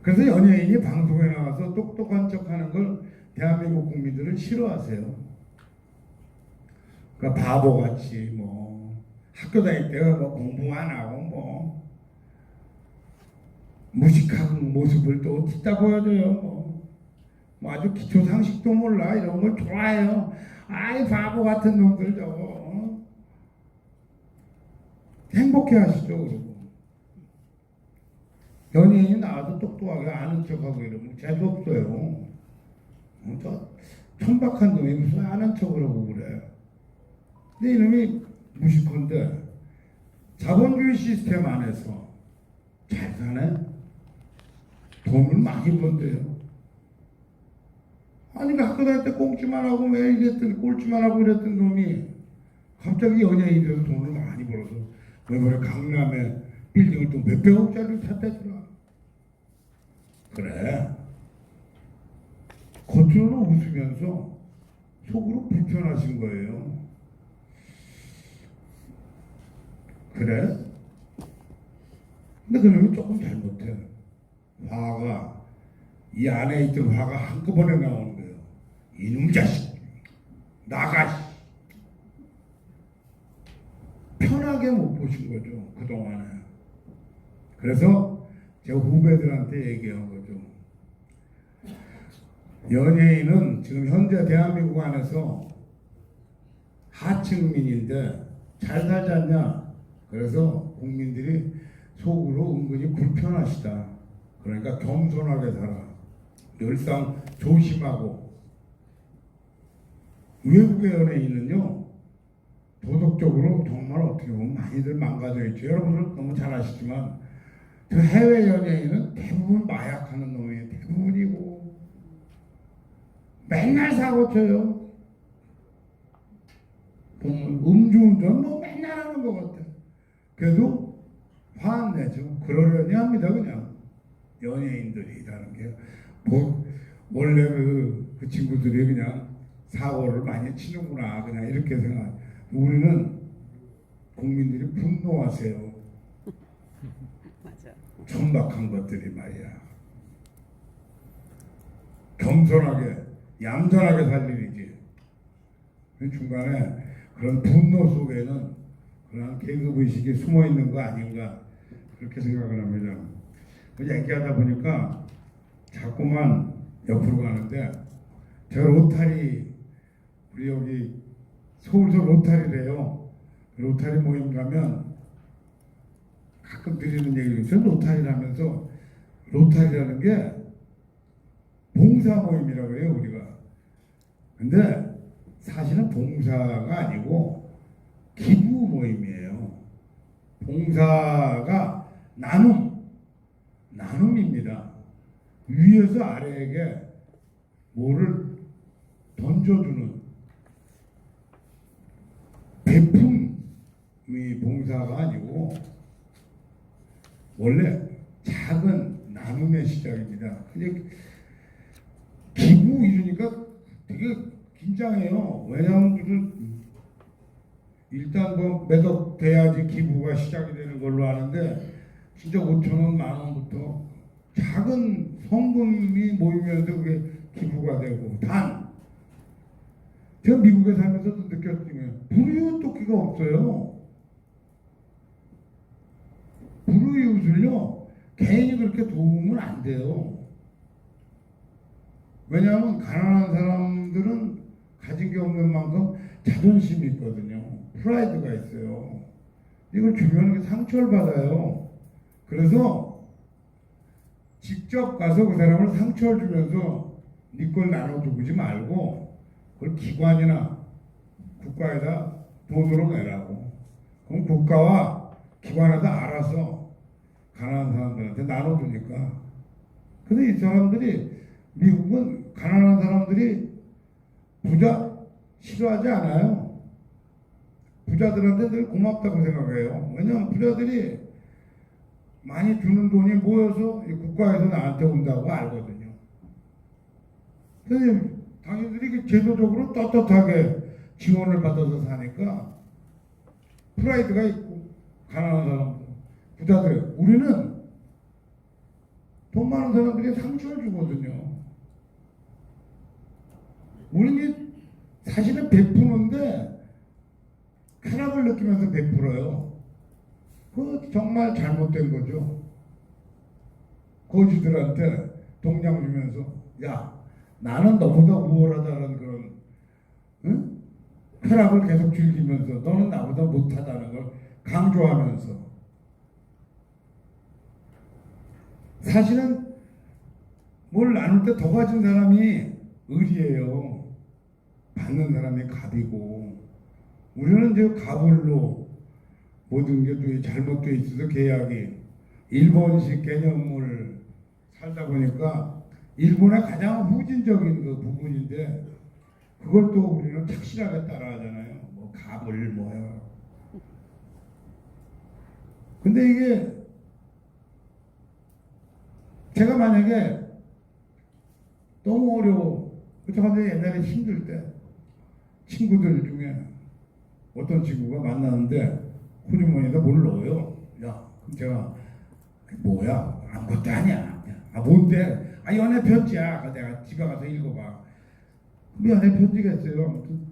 그래서 연예인이 방송에 나와서 똑똑한 척하는 걸 대한민국 국민들은 싫어하세요. 그러니까 바보같이 뭐 학교 다닐 때 뭐 공부 안 하고 뭐 무식한 모습을 또 뒷다 보여줘요. 뭐 아주 기초 상식도 몰라 이런 걸 좋아해요. 아이 바보 같은 놈들 저거. 행복해 하시죠. 그러고 연예인이 나와서 똑똑하게 아는 척하고 이러면 재수 없어요. 저 천박한 놈이 무슨 아는 척을 하고 그래. 근데 이놈이 무식한데 자본주의 시스템 안에서 잘 사네. 돈을 많이 번대요. 아니 학교 다닐 때 꽁치만 하고 왜 이랬던 꼴찌만 하고 이랬던 놈이 갑자기 연예인이 돼서 돈을 많이 벌어서 왜 강남에 빌딩을 또 몇백억짜리를 샀다더라. 그래. 겉으로는 웃으면서 속으로 불편하신 거예요. 그래? 근데 그놈이 조금 잘못해. 화가 이 안에 있던 화가 한꺼번에 나오는 거예요. 이놈 자식 나가. 편하게 못 보신 거죠 그동안에. 그래서 제가 후배들한테 얘기한 거죠. 연예인은 지금 현재 대한민국 안에서 하층민인데 잘 살지 않냐. 그래서 국민들이 속으로 은근히 불편하시다. 그러니까 겸손하게 살아. 늘상 조심하고. 외국의 연예인은요 도덕적으로 정말 어떻게 보면 많이들 망가져 있죠. 여러분은 너무 잘 아시지만 그 해외 연예인은 대부분 마약하는 놈이 대부분이고 맨날 사고 쳐요. 보면 음주운전 뭐 맨날 하는 것 같아. 그래도 화 안 내죠. 그러려니 합니다. 그냥 연예인들이라는 게 뭐 원래 그 친구들이 그냥 사고를 많이 치는구나 그냥 이렇게 생각. 우리는 국민들이 분노하세요. 맞아. 천박한 것들이 말이야. 겸손하게 얌전하게 살 일이지. 중간에 그런 분노 속에는 그런 계급의식이 숨어 있는 거 아닌가 그렇게 생각을 합니다. 얘기하다 보니까 자꾸만 옆으로 가는데 제가 로타리 우리 여기 서울서 로타리래요. 로타리 모임 가면 가끔 드리는 얘기가 있어요. 로타리라면서 로타리라는 게 봉사 모임이라고 그래요 우리가. 근데 사실은 봉사가 아니고 기부 모임이에요. 봉사가 나눔입니다. 위에서 아래에게 뭐를 던져주는 배품이 봉사가 아니고 원래 작은 나눔의 시작입니다. 근데 기부 이러니까 되게 긴장해요. 왜냐하면 무슨 일단 뭐 매덕 돼야지 기부가 시작이 되는 걸로 아는데 진짜 5천 원, 만 원부터 작은 성금이 모이면서 그게 기부가 되고 단 제가 미국에 살면서도 느꼈지만 불이웃돕기가 없어요. 불이웃을요 개인이 그렇게 도우면 안 돼요. 왜냐하면 가난한 사람들은 가진 게 없는 만큼 자존심이 있거든요. 프라이드가 있어요. 이걸 주면 상처를 받아요. 그래서 직접 가서 그 사람을 상처를 주면서 네 걸 나눠주지 말고 그걸 기관이나 국가에다 돈으로 내라고. 그럼 국가와 기관에다 알아서 가난한 사람들한테 나눠주니까. 근데 이 사람들이 미국은 가난한 사람들이 부자 싫어하지 않아요. 부자들한테 늘 고맙다고 생각해요. 왜냐하면 부자들이 많이 주는 돈이 모여서 국가에서 나한테 온다고 알거든요. 그래서 당신들이 제도적으로 떳떳하게 지원을 받아서 사니까 프라이드가 있고 가난한 사람들, 부자들 우리는 돈 많은 사람들이 상처를 주거든요. 우리는 사실은 베푸는데 쾌락을 느끼면서 베풀어요. 그거 정말 잘못된 거죠. 거지들한테 동량 주면서 야 나는 너보다 우월하다는 그런 응? 쾌락을 계속 즐기면서 너는 나보다 못하다는 걸 강조하면서 사실은 뭘 나눌 때 더 가진 사람이 을이에요. 받는 사람이 갑이고 우리는 이제 갑을로 모든 게 잘못되어 있어서 계약이 일본식 개념을 살다 보니까 일본의 가장 후진적인 그 부분인데 그걸 또 우리는 착실하게 따라하잖아요. 뭐 갑을 뭐야. 근데 이게 제가 만약에 너무 어려워. 제가 옛날에 힘들 때 친구들 중에 어떤 친구가 만나는데 호주머니에다 뭘 넣어요. 야, 그럼 제가 뭐야? 아무것도 아니야. 아 뭔데? 아 연애 편지야. 내가 집에 가서 읽어봐. 그럼 연애 편지가 있어요. 아무튼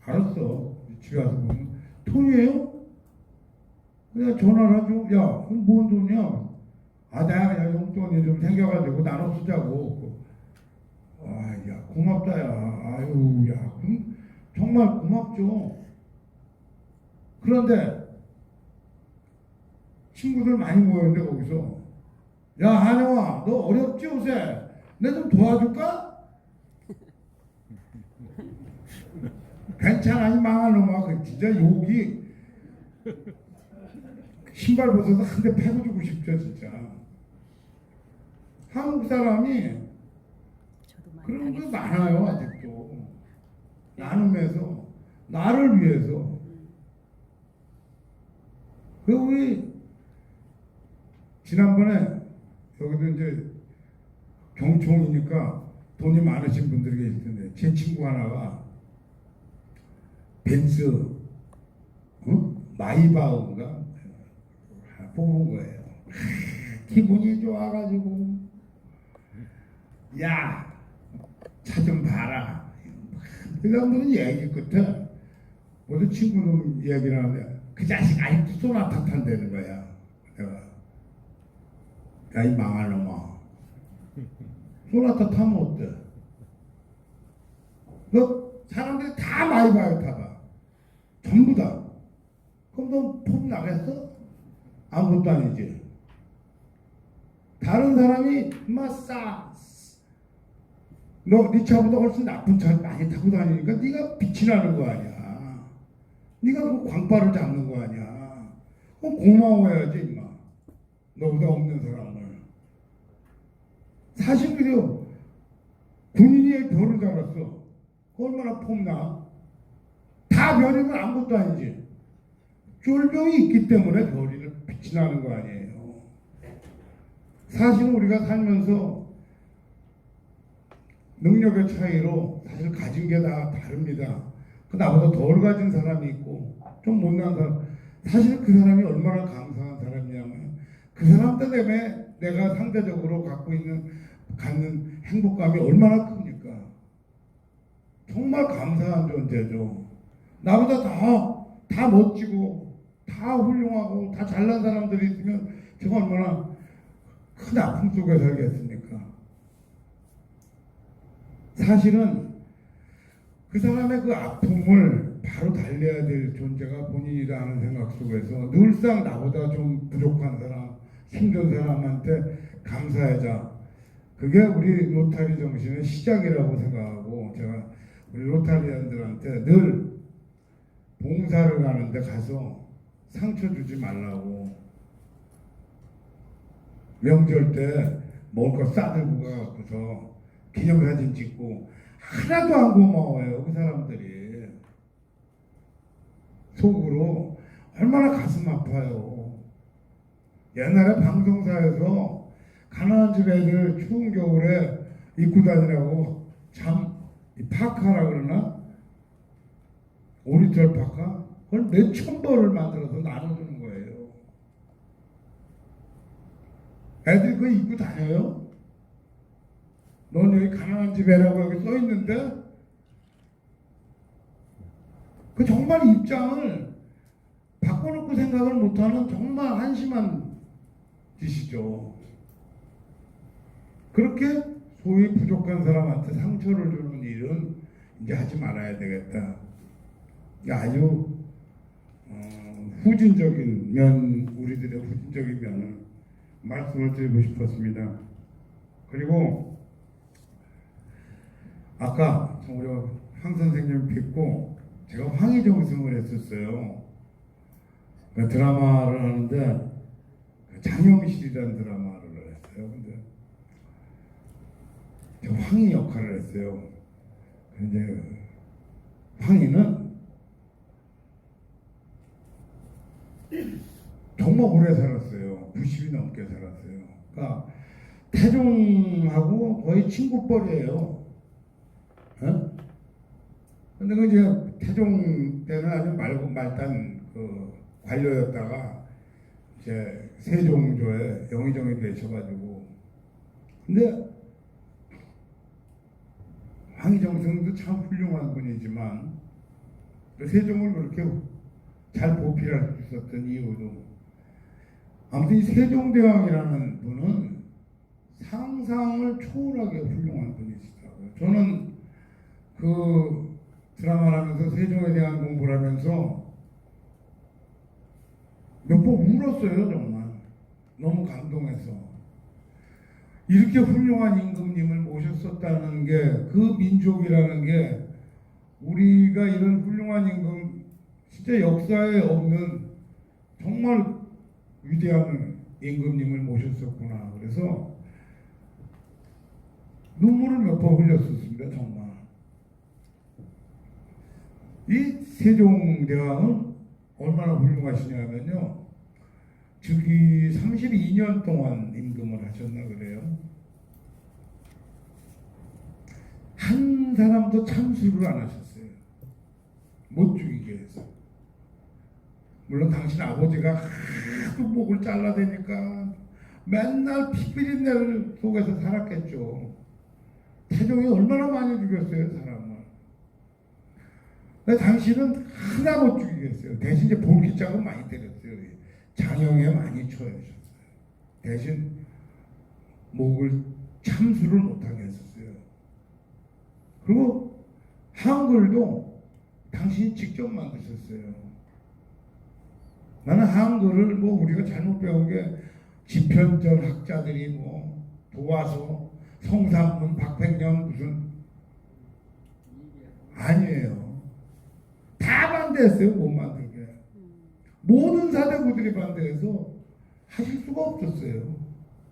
알았어. 집에 가서 보면 돈이에요? 그냥 전화를 하죠. 야, 그럼 뭔 돈이야? 아 내가 그냥 용돈이 좀 생겨가지고 나눠 쓰자고. 아, 야 고맙다 야. 아유, 야, 그럼 정말 고맙죠. 그런데 친구들 많이 모였는데 거기서 야 한영아 너 어렵지 요새 내 좀 도와줄까? 괜찮아 이 망할 놈아 그 진짜 욕이 신발 벗어서 한 대 패고 주고 싶죠 진짜. 한국 사람이 그런 게 많아요 아직도. 나눔에서 나를 위해서. 그 우리 지난번에 여기도 이제 경총이니까 돈이 많으신 분들이 계실 텐데 제 친구 하나가 벤츠 마이바흐인가 뽑은 거예요. 기분이 좋아가지고 야 차 좀 봐라. 그 사람들은 얘기 끝에 모두 친구는 얘기를 하는데 그 자식 아직도 소나타 탄다는 거야. 내가 야 이 망할 놈아 소나타 타면 어때? 너 사람들이 다 마이바흐 타봐. 전부 다. 그럼 너 폼 나겠어? 아무것도 아니지. 다른 사람이 마싸 너 네 차보다 훨씬 나쁜 차 많이 타고 다니니까 네가 빛이 나는 거 아니야. 네가 그 광파를 잡는 거 아니야. 그럼 고마워해야지 임마. 너보다 없는 사람을. 사실 그래요. 군인이 별을 잡았어. 얼마나 폼나. 다 별이면 아무것도 아니지. 쫄병이 있기 때문에 별이는 빛이 나는 거 아니에요. 사실은 우리가 살면서 능력의 차이로 사실 가진 게 다 다릅니다. 그 나보다 덜 가진 사람이 있고 좀 못난 사람, 사실 그 사람이 얼마나 감사한 사람이냐면 그 사람 때문에 내가 상대적으로 갖는 행복감이 얼마나 큽니까? 정말 감사한 존재죠. 나보다 다 멋지고 다 훌륭하고 다 잘난 사람들이 있으면 제가 얼마나 큰 아픔 속에 살겠습니까? 사실은 그 사람의 그 아픔을 바로 달래야 될 존재가 본인이라는 생각 속에서 늘상 나보다 좀 부족한 사람, 힘든 사람한테 감사하자. 그게 우리 로타리 정신의 시작이라고 생각하고, 제가 우리 로타리안들한테 늘 봉사를 가는데 가서 상처 주지 말라고, 명절 때 먹을 거 싸들고 가고서 기념사진 찍고 하나도 안 고마워요. 그 사람들이 속으로 얼마나 가슴 아파요. 옛날에 방송사에서 가난한 집 애들 추운 겨울에 입고 다니라고 파카라 그러나? 오리털 파카? 그걸 몇천 벌을 만들어서 나눠주는 거예요. 애들이 그거 입고 다녀요? 넌 여기 가난한 집 애라고 여기 써 있는데? 그 정말 입장을 바꿔놓고 생각을 못하는 정말 한심한 짓이죠. 그렇게 소위 부족한 사람한테 상처를 주는 일은 이제 하지 말아야 되겠다. 아주 후진적인 우리들의 후진적인 면을 말씀을 드리고 싶었습니다. 그리고 아까 우리 황 선생님 뵙고 제가 황희정승을 했었어요. 그 드라마를 하는데 장영실이라는 드라마를 했어요. 근데 제가 황희 역할을 했어요. 근데 황희는 정말 오래 살았어요. 90이 넘게 살았어요. 그러니까 태종하고 거의 친구뻘이에요. 근데 그 이제 태종 때는 아주 말단 그 관료였다가 이제 세종조에 영의정이 되셔가지고, 근데 황희정승도 참 훌륭한 분이지만 세종을 그렇게 잘 보필할 수 있었던 이유도, 아무튼 이 세종대왕이라는 분은 상상을 초월하게 훌륭한 분이시더라고요. 저는 그 드라마를 하면서 세종에 대한 공부를 하면서 몇 번 울었어요. 정말 너무 감동해서. 이렇게 훌륭한 임금님을 모셨었다는 게, 그 민족이라는 게 우리가 이런 훌륭한 임금, 진짜 역사에 없는 정말 위대한 임금님을 모셨었구나. 그래서 눈물을 몇 번 흘렸었습니다. 정말. 이 세종대왕은 얼마나 훌륭하시냐면요, 즉위 32년 동안 임금을 하셨나 그래요. 한 사람도 참수를 안 하셨어요. 못 죽이게 해서. 물론 당신 아버지가 하도 목을 잘라대니까 맨날 피 비린내 속에서 살았겠죠. 태종이 얼마나 많이 죽였어요, 사람을. 근데 당신은 하나 못 죽이겠어요. 대신 이제 볼기짝은 많이 때렸어요. 장형에 많이 쳐주셨어요. 대신 목을 참수를 못하게 했었어요. 그리고 한글도 당신이 직접 만드셨어요. 나는 한글을 뭐 우리가 잘못 배운 게 지편전 학자들이 뭐 도와서 성삼문 박팽년 무슨, 아니에요. 다 반대했어요. 못 만들게. 모든 사대부들이 반대해서 하실 수가 없었어요.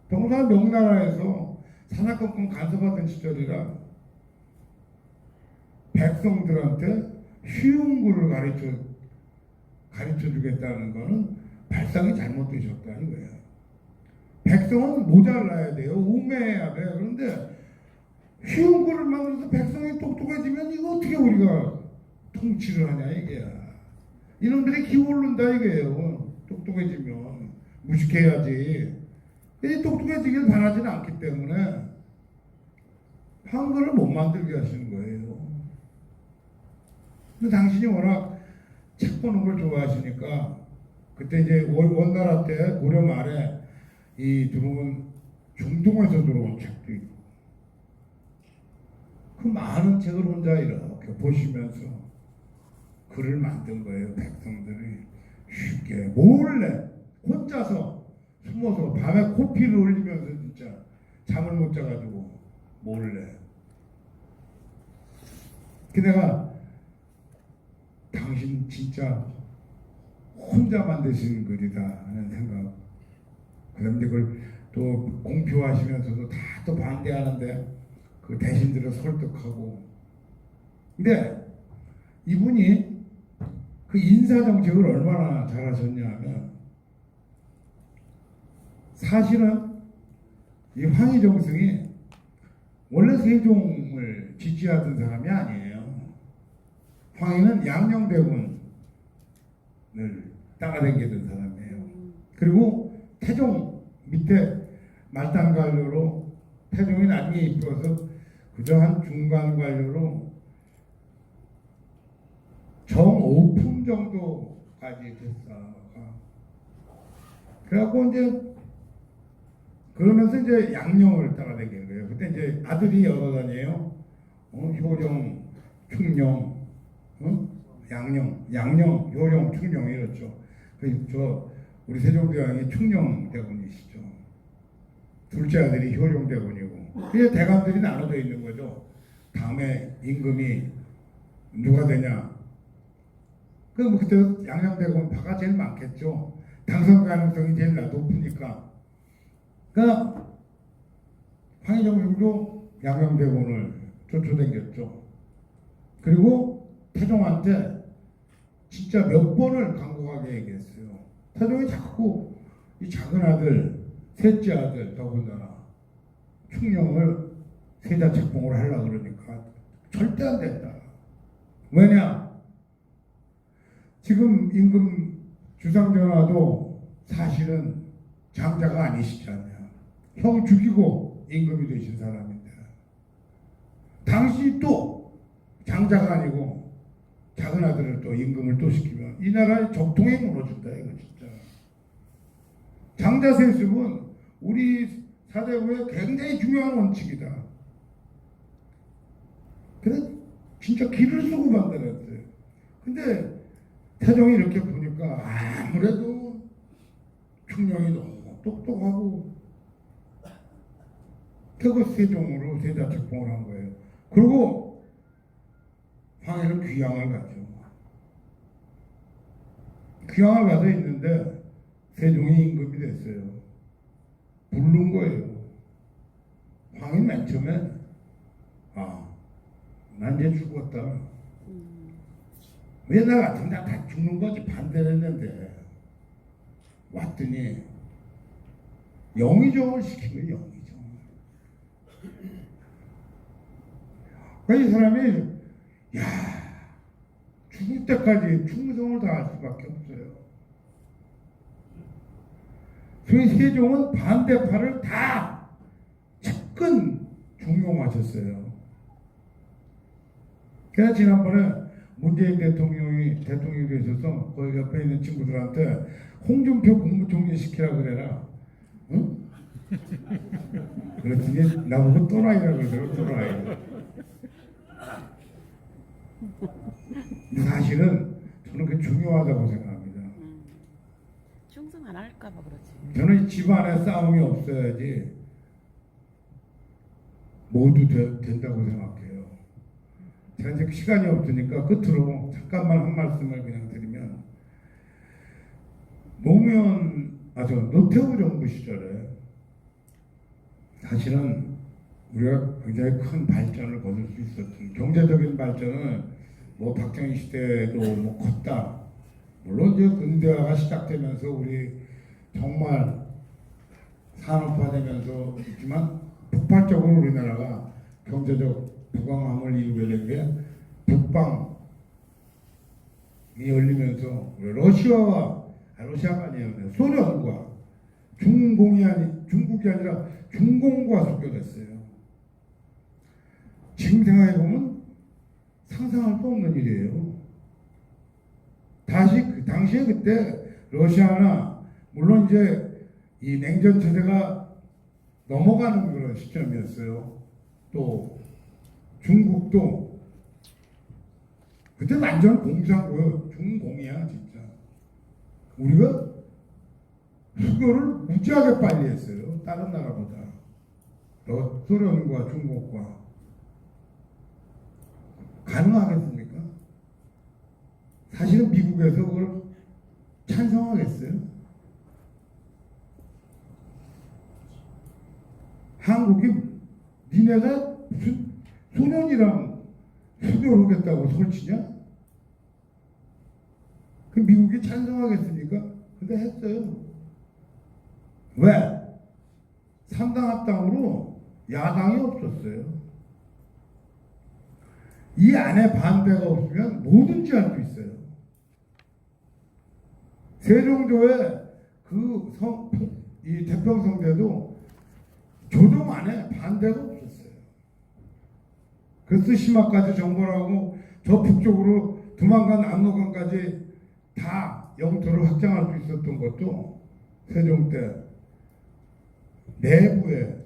더구나 명나라에서 산악권권 간섭하던 시절이라 백성들한테 쉬운 글을 가르쳐 주겠다는 거는 발상이 잘못되셨다 이거예요. 백성은 모자라야 돼요. 우매해야 돼요. 그런데 쉬운 거를 만들어서 백성이 똑똑해지면 이거 어떻게 우리가 통치를 하냐 이게야. 이놈들이 기울는다 이게요. 똑똑해지면 무식해야지. 이 똑똑해지길 바라지는 않기 때문에 한글을 못 만들게 하시는 거예요. 근데 당신이 워낙 책 보는 걸 좋아하시니까 그때 이제 원나라 때 고려 말에 이 들어온 중동에서 들어온 책도 있고 그 많은 책을 혼자 이렇게 보시면서 글을 만든 거예요. 백성들이 쉽게 몰래 혼자서 숨어서 밤에 코피를 흘리면서 진짜 잠을 못 자가지고 몰래. 그 내가 당신 진짜 혼자 만드시는 글이다 하는 생각. 그런데 그걸 또 공표하시면서도 다 또 반대하는데 그 대신들을 설득하고. 근데 이분이 그 인사 정책을 얼마나 잘하셨냐면 사실은 이 황희정승이 원래 세종을 지지하던 사람이 아니에요. 황희는 양녕대군을 따라다니던 사람이에요. 그리고 태종 밑에 말단 관료로 태종이 나중에 이끌어서 그저 한 중간 관료로 정오품 정도까지 됐어. 그래갖고 이제 그러면서 이제 양녕을 따라다니는 거예요. 그때 이제 아들이 여러 다니에요. 효령, 충령, 양녕, 효령, 충령 이렇죠. 저 우리 세종대왕이 충녕대군이시죠. 둘째 아들이 효령대군이고. 그게 대감들이 나눠져 있는 거죠. 다음에 임금이 누가 되냐? 뭐 그때 양녕대군 파가 제일 많겠죠. 당선 가능성이 제일 높으니까. 그러니까 황희정승도 양녕대군을 쫓아다녔죠. 그리고 태종한테 진짜 몇 번을 강곡하게 얘기했어요. 태종이 자꾸 이 작은 아들, 셋째 아들 더군다나 충령을 세자 책봉을 하려고 그러니까 절대 안 된다. 왜냐? 지금 임금 주상전하도 사실은 장자가 아니시잖아요. 형 죽이고 임금이 되신 사람인데 당신이 또 장자가 아니고 작은 아들을 또 임금을 또 시키면 이 나라의 적통이 무너진다 이거 진짜. 장자 세습은 우리 사대부의 굉장히 중요한 원칙이다. 그래서 진짜 기를 쓰고 만들었어요. 근데 태종이 이렇게 보니까 아무래도 충령이 너무 똑똑하고 태고 세종으로 세자 책봉을 한 거예요. 그리고 황해는 귀양을 가죠. 귀양을 가서 있는데 세종이 임금이 됐어요. 부른 거예요. 황이 맨 처음에 난 이제 죽었다. 왜 나 같으면 다 죽는 거지 반대를 했는데 왔더니 영의정을 시킨 거예요. 영의정. 그러니까 이 사람이 죽을 때까지 충성을 다할 수밖에 없어요. 그 세종은 반대파를 다 측근 중용하셨어요. 그래서 지난번에 문재인 대통령이 되셔서 거기 옆에 있는 친구들한테 홍준표 국무총리 시키라 그래라. 응? 그랬더니 나보고 또라이라고 그러더라고. 또라이. 사실은 저는 그게 중요하다고 생각합니다. 충성 안 할까봐 그렇지. 저는 집안에 싸움이 없어야지 모두 된다고 생각해요. 제가 이제 시간이 없으니까 끝으로 잠깐만 한 말씀을 그냥 드리면 노태우 정부 시절에 사실은 우리가 굉장히 큰 발전을 거둘 수 있었던 경제적인 발전은 뭐 박정희 시대에도 뭐 컸다. 물론 이제 근대화가 시작되면서 우리 정말 산업화되면서 있지만 폭발적으로 우리나라가 경제적 부강함을 이루게 된 게 북방이 열리면서 러시아가 아니에요. 소련과 중국이 아니라 중공과 섞여졌어요. 지금 생각해보면 상상할 수 없는 일이에요. 당시에 그때 러시아나 물론 이제 이 냉전 체제가 넘어가는 그런 시점이었어요. 또 중국도 그때 완전 공산고요. 중공이야 진짜. 우리가 수교를 무지하게 빨리 했어요. 다른 나라보다. 소련과 중국과. 가능하겠습니까? 사실은 미국에서 그걸 찬성하겠어요? 한국이 니네가 무슨 소련이랑 수교를 하겠다고 설치냐? 그 미국이 찬성하겠습니까? 근데 했어요. 왜? 상당 합당으로 야당이 없었어요. 이 안에 반대가 없으면 뭐든지 할 수 있어요. 세종조의 이 태평성대도 조정 안에 반대가 없었어요. 그래서 시마까지 정벌하고 저 북쪽으로 두만강 압록강까지 다 영토를 확장할 수 있었던 것도 세종 때 내부에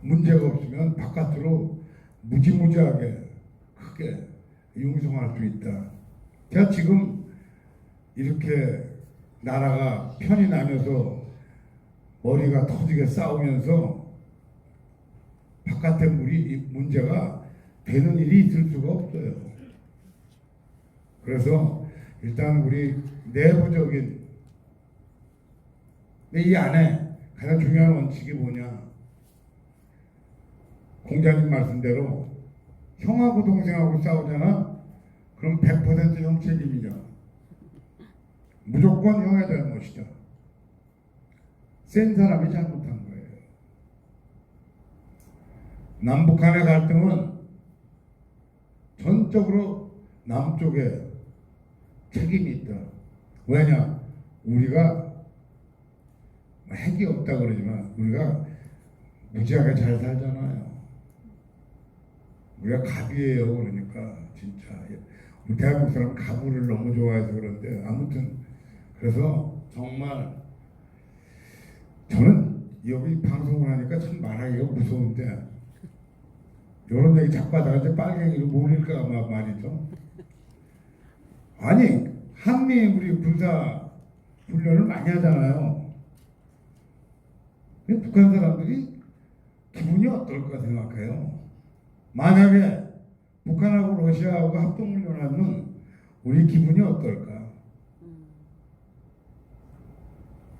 문제가 없으면 바깥으로 무지무지하게 크게 융성할 수 있다. 제가 지금 이렇게 나라가 편이 나면서 머리가 터지게 싸우면서 바깥의 문제가 되는 일이 있을 수가 없어요. 그래서 일단 우리 내부적인 이 안에 가장 중요한 원칙이 뭐냐? 공자님 말씀대로 형하고 동생하고 싸우잖아. 그럼 100% 형 책임이죠. 무조건 형의 잘못이죠. 센 사람이 잘못한 거예요. 남북한의 갈등은 전적으로 남쪽에 책임이 있다. 왜냐? 우리가 핵이 없다 그러지만 우리가 무지하게 잘 살잖아요. 우리가 갑이에요. 그러니까 진짜 우리 대한민국 사람은 가부를 너무 좋아해서 그런데 아무튼 그래서 정말 저는 여기 방송을 하니까 참 말하기가 무서운데 이런 얘기 자꾸 하다가 이제 빨갱이로 몰릴까 아마 말이죠. 아니 한미 우리 군사 훈련을 많이 하잖아요. 근데 북한 사람들이 기분이 어떨까 생각해요. 만약에 북한하고 러시아하고 합동훈련하면 우리 기분이 어떨까?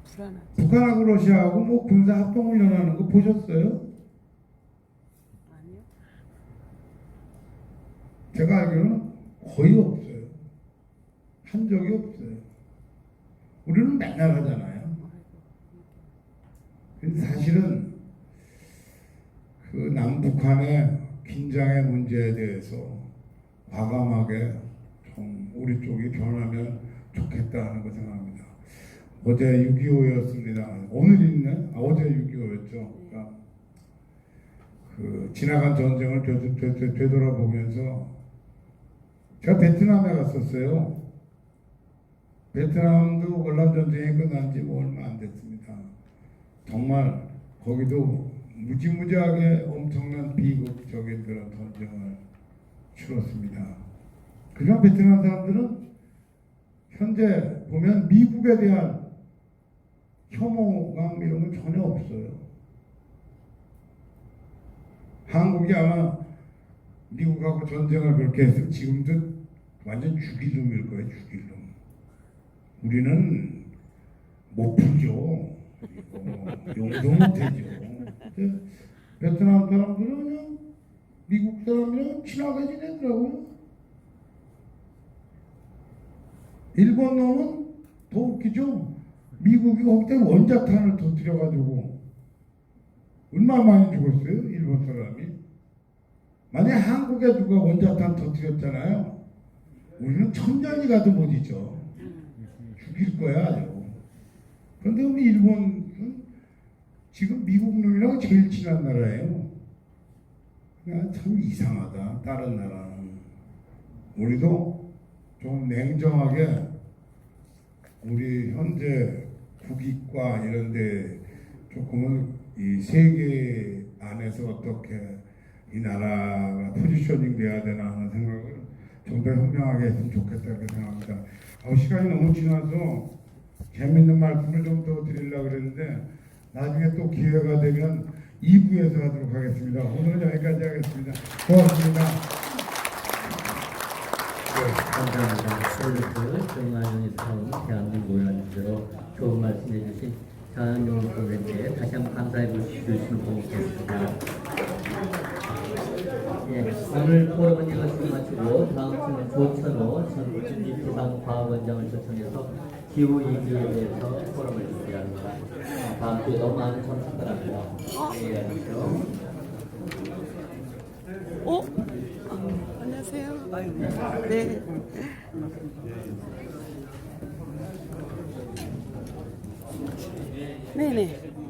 불안하지. 북한하고 러시아하고 뭐 군사 합동훈련하는 거 보셨어요? 아니요. 제가 알기로는 거의 없어요. 한 적이 없어요. 우리는 맨날 하잖아요. 근데 사실은 그 남북한의 긴장의 문제에 대해서 과감하게 좀 우리 쪽이 변하면 좋겠다 하는 거 생각합니다. 어제 6.25였습니다. 오늘 있네? 어제 6.25였죠. 그러니까 그 지나간 전쟁을 되돌아보면서 제가 베트남에 갔었어요. 베트남도 월남 전쟁이 끝난 지 뭐 얼마 안 됐습니다. 정말 거기도 무지무지하게 엄청난 비극적인 그런 전쟁을 치렀습니다. 그냥 베트남 사람들은 현재 보면 미국에 대한 혐오감 이런 건 전혀 없어요. 한국이 아마 미국하고 전쟁을 그렇게 했으면 지금도 완전 죽일 놈일 거예요. 죽일 놈. 우리는 못 풀죠. 용도 못하죠. 베트남 사람들은 그냥 미국 사람이랑 친하게 지내더라고요. 일본 놈은 더 웃기죠. 미국이 그때 원자탄을 터뜨려가지고 얼마 많이 죽었어요? 일본 사람이. 만약 한국에 누가 원자탄 터뜨렸잖아요. 우리는 천년이 가도 못 잊죠. 죽일 거야 아주. 그런데 우리 일본 지금 미국 놈이랑 제일 친한 나라예요. 그냥 참 이상하다. 다른 나라는. 우리도 좀 냉정하게 우리 현재 국익과 이런데 조금은 이 세계 안에서 어떻게 이 나라가 포지셔닝 돼야 되나 하는 생각을 좀 더 현명하게 했으면 좋겠다 이렇게 생각합니다. 시간이 너무 지나서 재밌는 말씀을 좀 더 드리려고 그랬는데 나중에 또 기회가 되면 2부에서 하도록 하겠습니다. 오늘은 여기까지 하겠습니다. 고맙습니다. 네, 감사합니다. 서울대 정화영에서 나온 대한민국 의원님들로 좋은 말씀 해주신 장영훈 선생님께 다시 한번 감사해 주시면 고맙겠습니다. 예, 오늘 포럼은 이것으로 마치고 다음 주는 조천호 전 지방과학원장을 초청해서 기후위기에 대해서 포럼을 준비합니다. 다음 주에 너무 많은 참석 바랍니다. 예, 안녕하세요. 안녕하세요. 네. 네네.